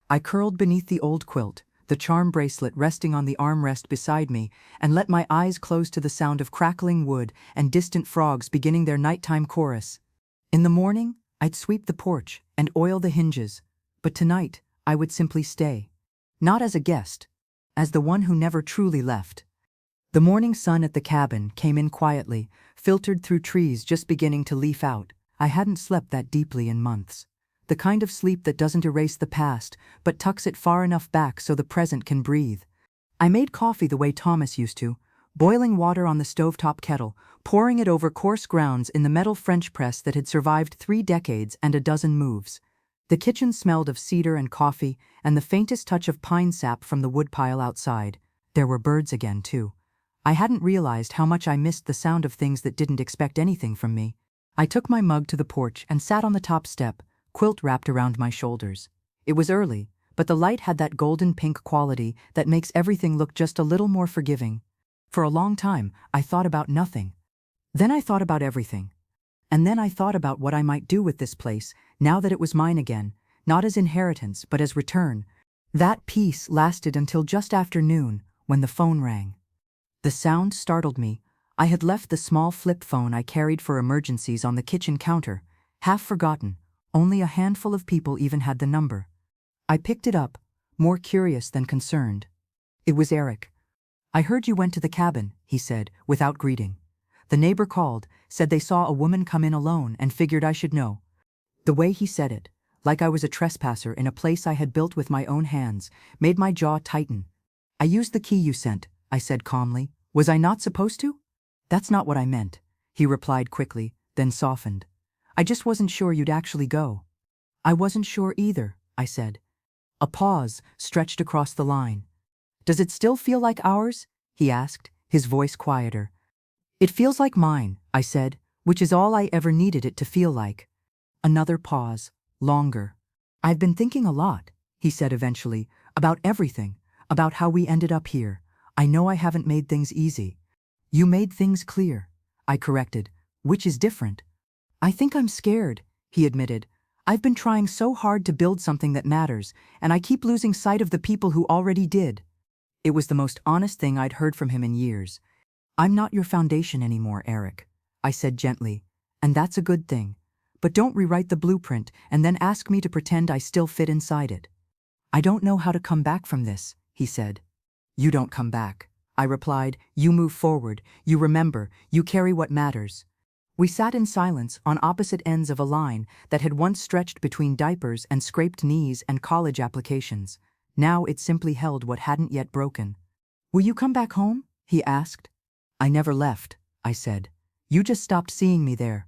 I curled beneath the old quilt, the charm bracelet resting on the armrest beside me, and let my eyes close to the sound of crackling wood and distant frogs beginning their nighttime chorus. In the morning, I'd sweep the porch and oil the hinges, but tonight, I would simply stay. Not as a guest, as the one who never truly left. The morning sun at the cabin came in quietly, filtered through trees just beginning to leaf out. I hadn't slept that deeply in months. The kind of sleep that doesn't erase the past, but tucks it far enough back so the present can breathe. I made coffee the way Thomas used to, boiling water on the stovetop kettle, pouring it over coarse grounds in the metal French press that had survived 3 decades and a dozen moves. The kitchen smelled of cedar and coffee, and the faintest touch of pine sap from the woodpile outside. There were birds again, too. I hadn't realized how much I missed the sound of things that didn't expect anything from me. I took my mug to the porch and sat on the top step, quilt wrapped around my shoulders. It was early, but the light had that golden pink quality that makes everything look just a little more forgiving. For a long time, I thought about nothing. Then I thought about everything. And then I thought about what I might do with this place, now that it was mine again, not as inheritance, but as return. That peace lasted until just after noon, when the phone rang. The sound startled me. I had left the small flip phone I carried for emergencies on the kitchen counter, half forgotten. Only a handful of people even had the number. I picked it up, more curious than concerned. It was Eric. "I heard you went to the cabin," he said, without greeting. "The neighbor called, said they saw a woman come in alone and figured I should know." The way he said it, like I was a trespasser in a place I had built with my own hands, made my jaw tighten. "I used the key you sent," I said calmly. "Was I not supposed to?" "That's not what I meant," he replied quickly, then softened. "I just wasn't sure you'd actually go." "I wasn't sure either," I said. A pause stretched across the line. "Does it still feel like ours?" he asked, his voice quieter. "It feels like mine," I said, which is all I ever needed it to feel like. Another pause, longer. "I've been thinking a lot," he said eventually, "about everything, about how we ended up here. I know I haven't made things easy." "You made things clear," I corrected, "which is different." "I think I'm scared," he admitted. "I've been trying so hard to build something that matters, and I keep losing sight of the people who already did." It was the most honest thing I'd heard from him in years. "I'm not your foundation anymore, Eric," I said gently, "and that's a good thing. But don't rewrite the blueprint and then ask me to pretend I still fit inside it." "I don't know how to come back from this," he said. "You don't come back," I replied. "You move forward, you remember, you carry what matters." We sat in silence on opposite ends of a line that had once stretched between diapers and scraped knees and college applications. Now it simply held what hadn't yet broken. "Will you come back home?" he asked. "I never left," I said. "You just stopped seeing me there."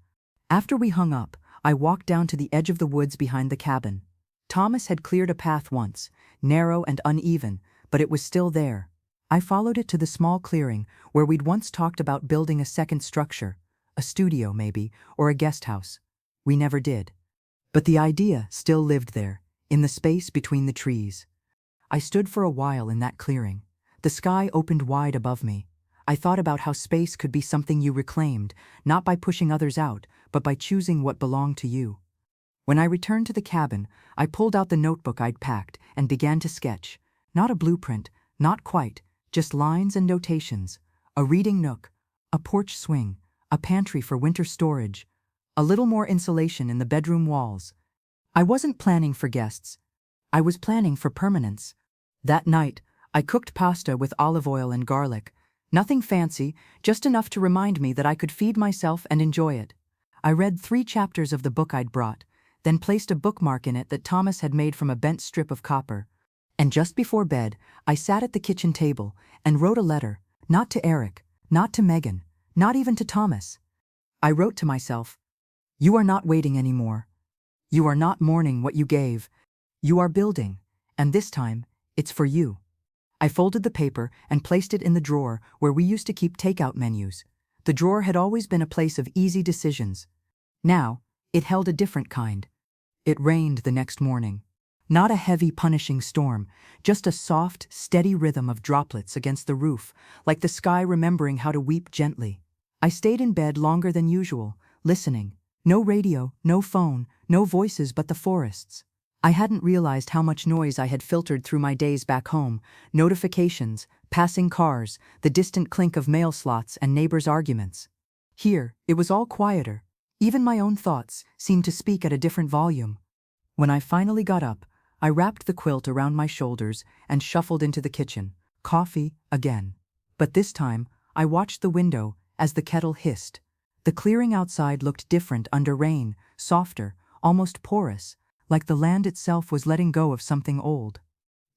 After we hung up, I walked down to the edge of the woods behind the cabin. Thomas had cleared a path once, narrow and uneven, but it was still there. I followed it to the small clearing where we'd once talked about building a second structure, a studio maybe, or a guest house. We never did. But the idea still lived there, in the space between the trees. I stood for a while in that clearing. The sky opened wide above me. I thought about how space could be something you reclaimed, not by pushing others out, but by choosing what belonged to you. When I returned to the cabin, I pulled out the notebook I'd packed and began to sketch. Not a blueprint, not quite, just lines and notations. A reading nook, a porch swing, a pantry for winter storage, a little more insulation in the bedroom walls. I wasn't planning for guests. I was planning for permanence. That night, I cooked pasta with olive oil and garlic. Nothing fancy, just enough to remind me that I could feed myself and enjoy it. I read 3 chapters of the book I'd brought, then placed a bookmark in it that Thomas had made from a bent strip of copper. And just before bed, I sat at the kitchen table and wrote a letter, not to Eric, not to Megan, not even to Thomas. I wrote to myself, "You are not waiting anymore. You are not mourning what you gave. You are building, and this time, it's for you." I folded the paper and placed it in the drawer where we used to keep takeout menus. The drawer had always been a place of easy decisions. Now, it held a different kind. It rained the next morning. Not a heavy, punishing storm, just a soft, steady rhythm of droplets against the roof, like the sky remembering how to weep gently. I stayed in bed longer than usual, listening. No radio, no phone, no voices but the forests. I hadn't realized how much noise I had filtered through my days back home. Notifications, passing cars, the distant clink of mail slots and neighbors' arguments. Here, it was all quieter. Even my own thoughts seemed to speak at a different volume. When I finally got up, I wrapped the quilt around my shoulders and shuffled into the kitchen. Coffee, again. But this time, I watched the window as the kettle hissed. The clearing outside looked different under rain, softer, almost porous, like the land itself was letting go of something old.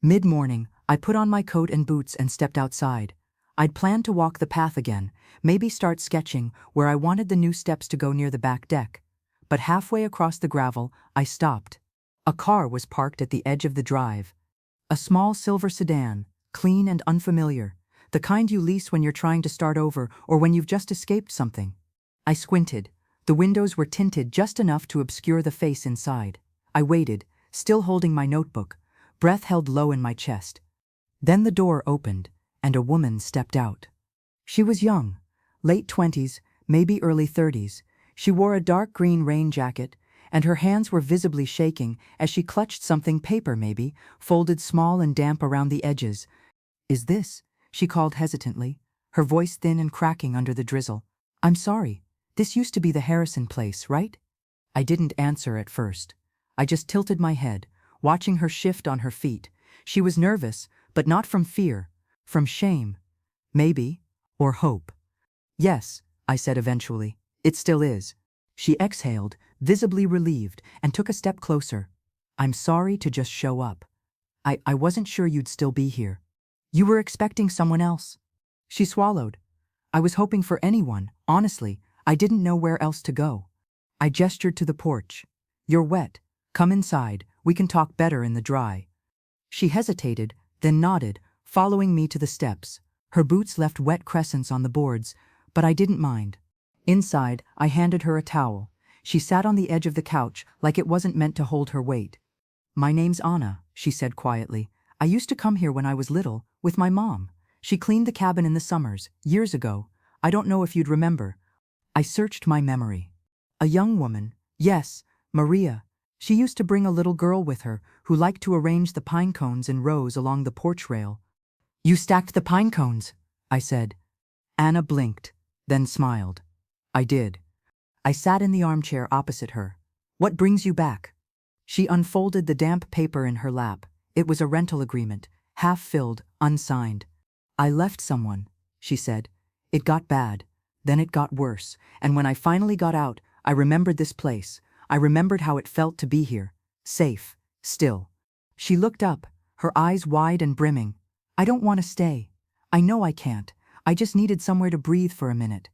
Mid-morning, I put on my coat and boots and stepped outside. I'd planned to walk the path again, maybe start sketching where I wanted the new steps to go near the back deck. But halfway across the gravel, I stopped. A car was parked at the edge of the drive. A small silver sedan, clean and unfamiliar, the kind you lease when you're trying to start over or when you've just escaped something. I squinted. The windows were tinted just enough to obscure the face inside. I waited, still holding my notebook, breath held low in my chest. Then the door opened, and a woman stepped out. She was young, late 20s, maybe early 30s. She wore a dark green rain jacket, and her hands were visibly shaking as she clutched something, paper maybe, folded small and damp around the edges. "Is this?" she called hesitantly, her voice thin and cracking under the drizzle. "I'm sorry. This used to be the Harrison place, right?" I didn't answer at first. I just tilted my head, watching her shift on her feet. She was nervous, but not from fear, from shame. Maybe, or hope. "Yes," I said eventually. "It still is." She exhaled, visibly relieved, and took a step closer. "I'm sorry to just show up. I wasn't sure you'd still be here. You were expecting someone else." She swallowed. "I was hoping for anyone, honestly. I didn't know where else to go." I gestured to the porch. "You're wet. Come inside. We can talk better in the dry." She hesitated, then nodded, following me to the steps. Her boots left wet crescents on the boards, but I didn't mind. Inside, I handed her a towel. She sat on the edge of the couch like it wasn't meant to hold her weight. "My name's Anna," she said quietly. "I used to come here when I was little, with my mom. She cleaned the cabin in the summers, years ago. I don't know if you'd remember." I searched my memory. "A young woman, yes, Maria. She used to bring a little girl with her who liked to arrange the pine cones in rows along the porch rail." "You stacked the pine cones," I said. Anna blinked, then smiled. "I did." I sat in the armchair opposite her. "What brings you back?" She unfolded the damp paper in her lap. It was a rental agreement, half-filled, unsigned. "I left someone," she said. "It got bad. Then it got worse, and when I finally got out, I remembered this place. I remembered how it felt to be here. Safe. Still." She looked up, her eyes wide and brimming. "I don't want to stay. I know I can't. I just needed somewhere to breathe for a minute."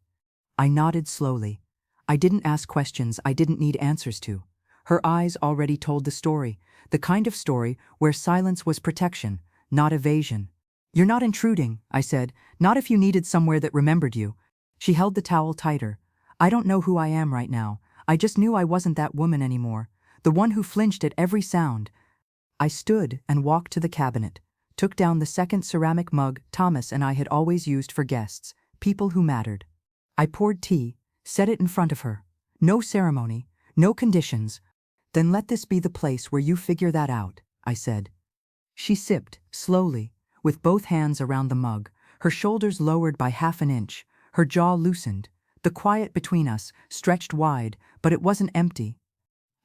I nodded slowly. I didn't ask questions I didn't need answers to. Her eyes already told the story, the kind of story where silence was protection, not evasion. "You're not intruding," I said, "not if you needed somewhere that remembered you." She held the towel tighter. "I don't know who I am right now. I just knew I wasn't that woman anymore, the one who flinched at every sound." I stood and walked to the cabinet, took down the second ceramic mug Thomas and I had always used for guests, people who mattered. I poured tea, set it in front of her. "No ceremony, no conditions. Then let this be the place where you figure that out," I said. She sipped, slowly, with both hands around the mug, her shoulders lowered by half an inch, her jaw loosened. The quiet between us stretched wide, but it wasn't empty.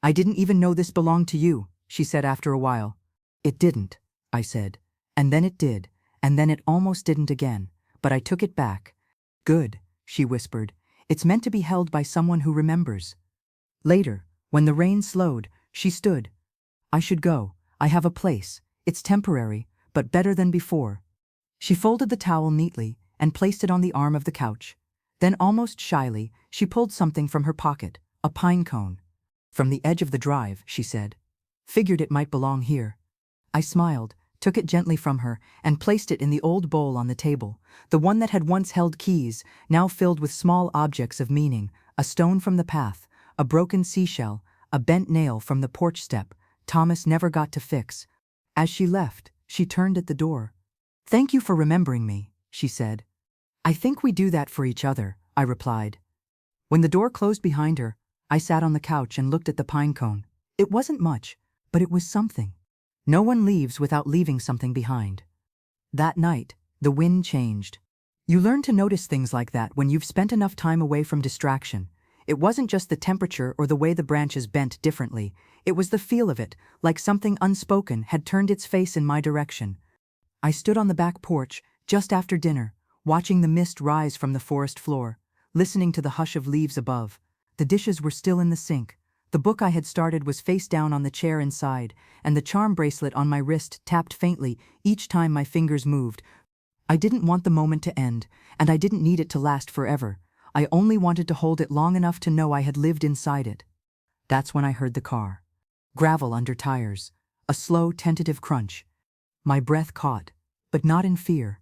"I didn't even know this belonged to you," she said after a while. "It didn't," I said. "And then it did, and then it almost didn't again, but I took it back." "Good," she whispered. "It's meant to be held by someone who remembers." Later, when the rain slowed, she stood. "I should go. I have a place. It's temporary, but better than before." She folded the towel neatly and placed it on the arm of the couch. Then almost shyly, she pulled something from her pocket, a pine cone. "From the edge of the drive," she said. "Figured it might belong here." I smiled, took it gently from her, and placed it in the old bowl on the table, the one that had once held keys, now filled with small objects of meaning, a stone from the path, a broken seashell, a bent nail from the porch step Thomas never got to fix. As she left, she turned at the door. "Thank you for remembering me," she said. "I think we do that for each other," I replied. When the door closed behind her, I sat on the couch and looked at the pine cone. It wasn't much, but it was something. No one leaves without leaving something behind. That night, the wind changed. You learn to notice things like that when you've spent enough time away from distraction. It wasn't just the temperature or the way the branches bent differently. It was the feel of it, like something unspoken had turned its face in my direction. I stood on the back porch, just after dinner, watching the mist rise from the forest floor, listening to the hush of leaves above. The dishes were still in the sink. The book I had started was face down on the chair inside, and the charm bracelet on my wrist tapped faintly each time my fingers moved. I didn't want the moment to end, and I didn't need it to last forever. I only wanted to hold it long enough to know I had lived inside it. That's when I heard the car. Gravel under tires. A slow, tentative crunch. My breath caught, but not in fear.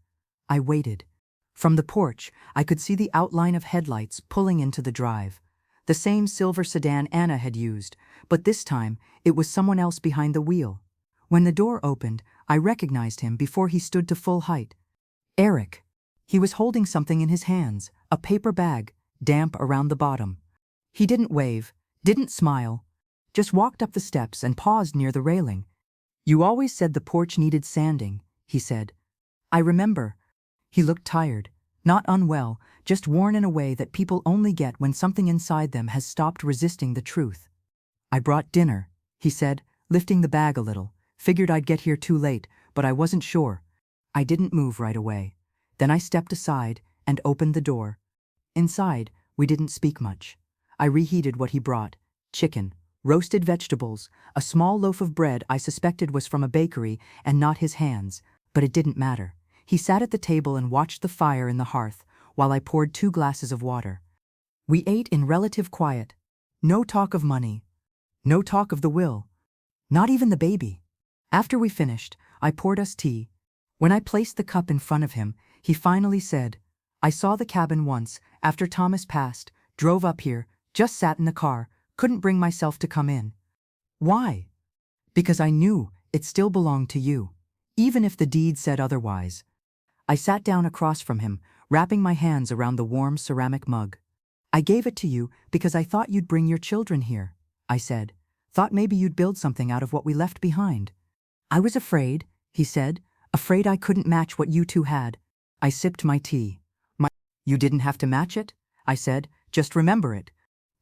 I waited. From the porch, I could see the outline of headlights pulling into the drive. The same silver sedan Anna had used, but this time it was someone else behind the wheel. When the door opened, I recognized him before he stood to full height. Eric. He was holding something in his hands, a paper bag, damp around the bottom. He didn't wave, didn't smile, just walked up the steps and paused near the railing. "You always said the porch needed sanding," he said. "I remember." He looked tired, not unwell, just worn in a way that people only get when something inside them has stopped resisting the truth. "I brought dinner," he said, lifting the bag a little. "Figured I'd get here too late, but I wasn't sure." I didn't move right away. Then I stepped aside and opened the door. Inside, we didn't speak much. I reheated what he brought: chicken, roasted vegetables, a small loaf of bread I suspected was from a bakery and not his hands, but it didn't matter. He sat at the table and watched the fire in the hearth while I poured 2 glasses of water. We ate in relative quiet. No talk of money. No talk of the will. Not even the baby. After we finished, I poured us tea. When I placed the cup in front of him, he finally said, "I saw the cabin once, after Thomas passed, drove up here, just sat in the car, couldn't bring myself to come in." "Why?" "Because I knew it still belonged to you, even if the deed said otherwise." I sat down across from him, wrapping my hands around the warm ceramic mug. "I gave it to you because I thought you'd bring your children here," I said. "Thought maybe you'd build something out of what we left behind." "I was afraid," he said, "afraid I couldn't match what you two had." I sipped my tea. "You didn't have to match it," I said, "just remember it."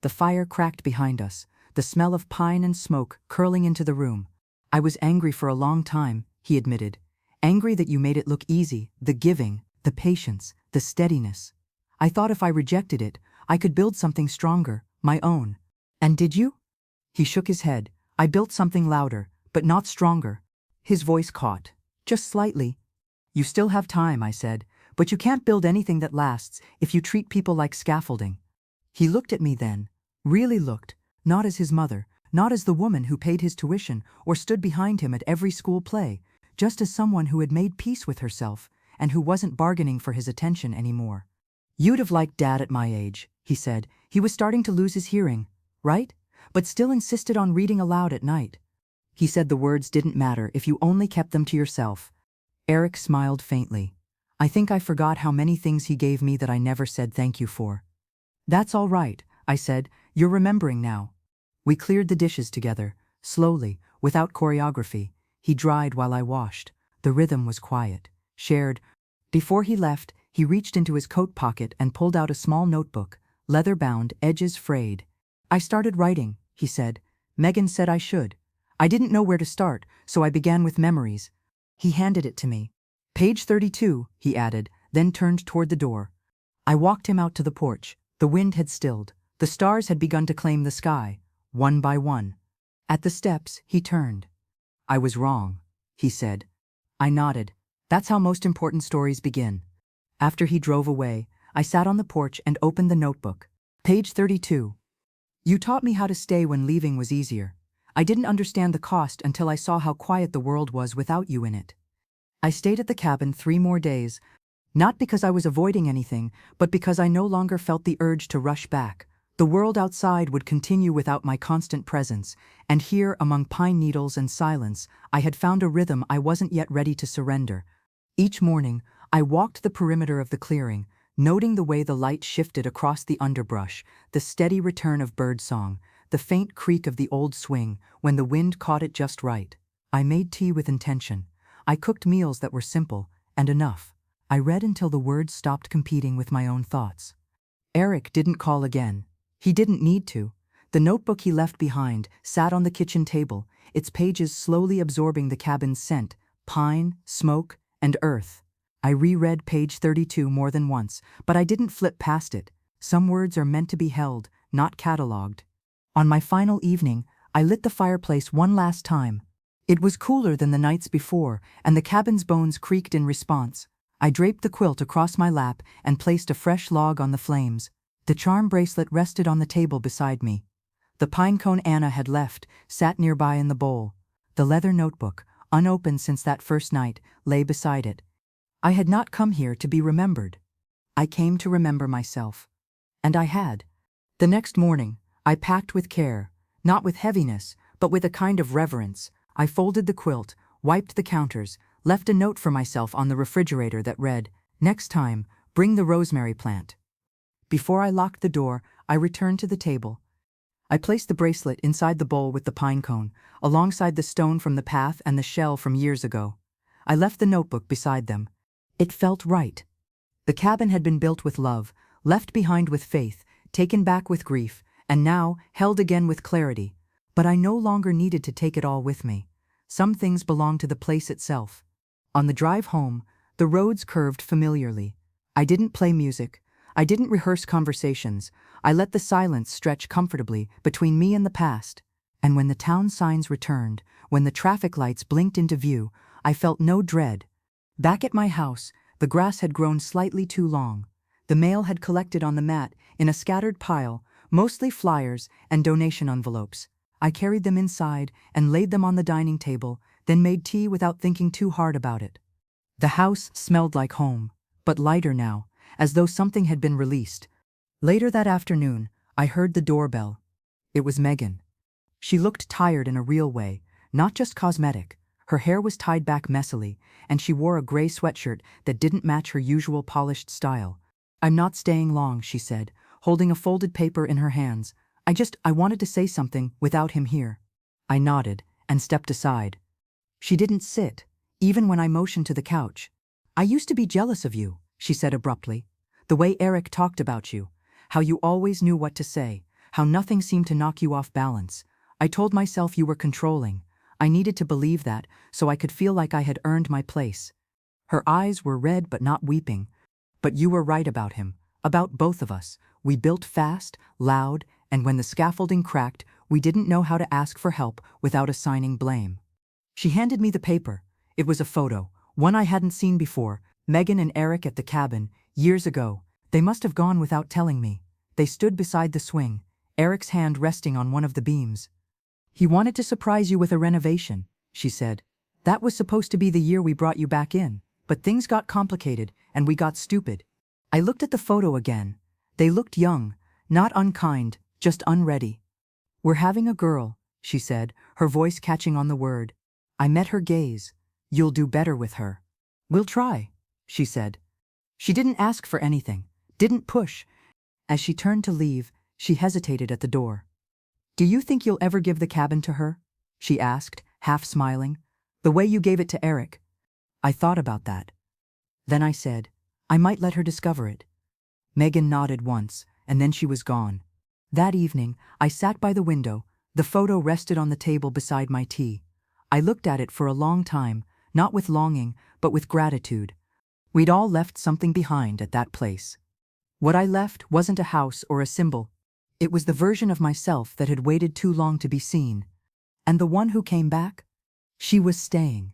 The fire cracked behind us, the smell of pine and smoke curling into the room. "I was angry for a long time," he admitted. "Angry that you made it look easy, the giving, the patience, the steadiness. I thought if I rejected it, I could build something stronger, my own." "And did you?" He shook his head. "I built something louder, but not stronger." His voice caught, just slightly. "You still have time," I said, "but you can't build anything that lasts if you treat people like scaffolding." He looked at me then, really looked, not as his mother, not as the woman who paid his tuition or stood behind him at every school play, just as someone who had made peace with herself and who wasn't bargaining for his attention anymore. "You'd have liked Dad at my age," he said. "He was starting to lose his hearing, right? But still insisted on reading aloud at night. He said the words didn't matter if you only kept them to yourself." Eric smiled faintly. "I think I forgot how many things he gave me that I never said thank you for." "That's all right," I said. "You're remembering now." We cleared the dishes together, slowly, without choreography. He dried while I washed. The rhythm was quiet, shared. Before he left, he reached into his coat pocket and pulled out a small notebook, leather-bound, edges frayed. "I started writing," he said. "Megan said I should. I didn't know where to start, so I began with memories." He handed it to me. "Page 32, he added, then turned toward the door. I walked him out to the porch. The wind had stilled. The stars had begun to claim the sky, one by one. At the steps, he turned. "I was wrong," he said. I nodded. That's how most important stories begin. After he drove away, I sat on the porch and opened the notebook. Page 32. "You taught me how to stay when leaving was easier. I didn't understand the cost until I saw how quiet the world was without you in it. I stayed at the cabin 3 more days, not because I was avoiding anything, but because I no longer felt the urge to rush back. The world outside would continue without my constant presence, and here, among pine needles and silence, I had found a rhythm I wasn't yet ready to surrender. Each morning, I walked the perimeter of the clearing, noting the way the light shifted across the underbrush, the steady return of birdsong, the faint creak of the old swing when the wind caught it just right. I made tea with intention. I cooked meals that were simple and enough. I read until the words stopped competing with my own thoughts. Eric didn't call again. He didn't need to. The notebook he left behind sat on the kitchen table, its pages slowly absorbing the cabin's scent, pine, smoke, and earth. I reread page 32 more than once, but I didn't flip past it. Some words are meant to be held, not catalogued. On my final evening, I lit the fireplace one last time. It was cooler than the nights before, and the cabin's bones creaked in response. I draped the quilt across my lap and placed a fresh log on the flames. The charm bracelet rested on the table beside me. The pine cone Anna had left sat nearby in the bowl. The leather notebook, unopened since that first night, lay beside it. I had not come here to be remembered. I came to remember myself. And I had. The next morning, I packed with care, not with heaviness, but with a kind of reverence. I folded the quilt, wiped the counters, left a note for myself on the refrigerator that read, "Next time, bring the rosemary plant." Before I locked the door, I returned to the table. I placed the bracelet inside the bowl with the pine cone, alongside the stone from the path and the shell from years ago. I left the notebook beside them. It felt right. The cabin had been built with love, left behind with faith, taken back with grief, and now held again with clarity. But I no longer needed to take it all with me. Some things belonged to the place itself. On the drive home, the roads curved familiarly. I didn't play music. I didn't rehearse conversations. I let the silence stretch comfortably between me and the past. And when the town signs returned, when the traffic lights blinked into view, I felt no dread. Back at my house, the grass had grown slightly too long. The mail had collected on the mat in a scattered pile, mostly flyers and donation envelopes. I carried them inside and laid them on the dining table, then made tea without thinking too hard about it. The house smelled like home, but lighter now, as though something had been released. Later that afternoon, I heard the doorbell. It was Megan. She looked tired in a real way, not just cosmetic. Her hair was tied back messily, and she wore a gray sweatshirt that didn't match her usual polished style. "I'm not staying long," she said, holding a folded paper in her hands. I wanted to say something without him here." I nodded and stepped aside. She didn't sit, even when I motioned to the couch. "I used to be jealous of you," she said abruptly. "The way Eric talked about you, how you always knew what to say, how nothing seemed to knock you off balance. I told myself you were controlling. I needed to believe that, so I could feel like I had earned my place." Her eyes were red but not weeping. "But you were right about him, about both of us. We built fast, loud, and when the scaffolding cracked, we didn't know how to ask for help without assigning blame." She handed me the paper. It was a photo, one I hadn't seen before. Megan and Eric at the cabin, years ago. They must have gone without telling me. They stood beside the swing, Eric's hand resting on one of the beams. "He wanted to surprise you with a renovation," she said. "That was supposed to be the year we brought you back in, but things got complicated and we got stupid." I looked at the photo again. They looked young, not unkind, just unready. "We're having a girl," she said, her voice catching on the word. I met her gaze. "You'll do better with her." "We'll try," she said. She didn't ask for anything, didn't push. As she turned to leave, she hesitated at the door. "Do you think you'll ever give the cabin to her?" she asked, half smiling. "The way you gave it to Eric." I thought about that. Then I said, "I might let her discover it." Megan nodded once, and then she was gone. That evening, I sat by the window. The photo rested on the table beside my tea. I looked at it for a long time, not with longing, but with gratitude. We'd all left something behind at that place. What I left wasn't a house or a symbol. It was the version of myself that had waited too long to be seen. And the one who came back? She was staying.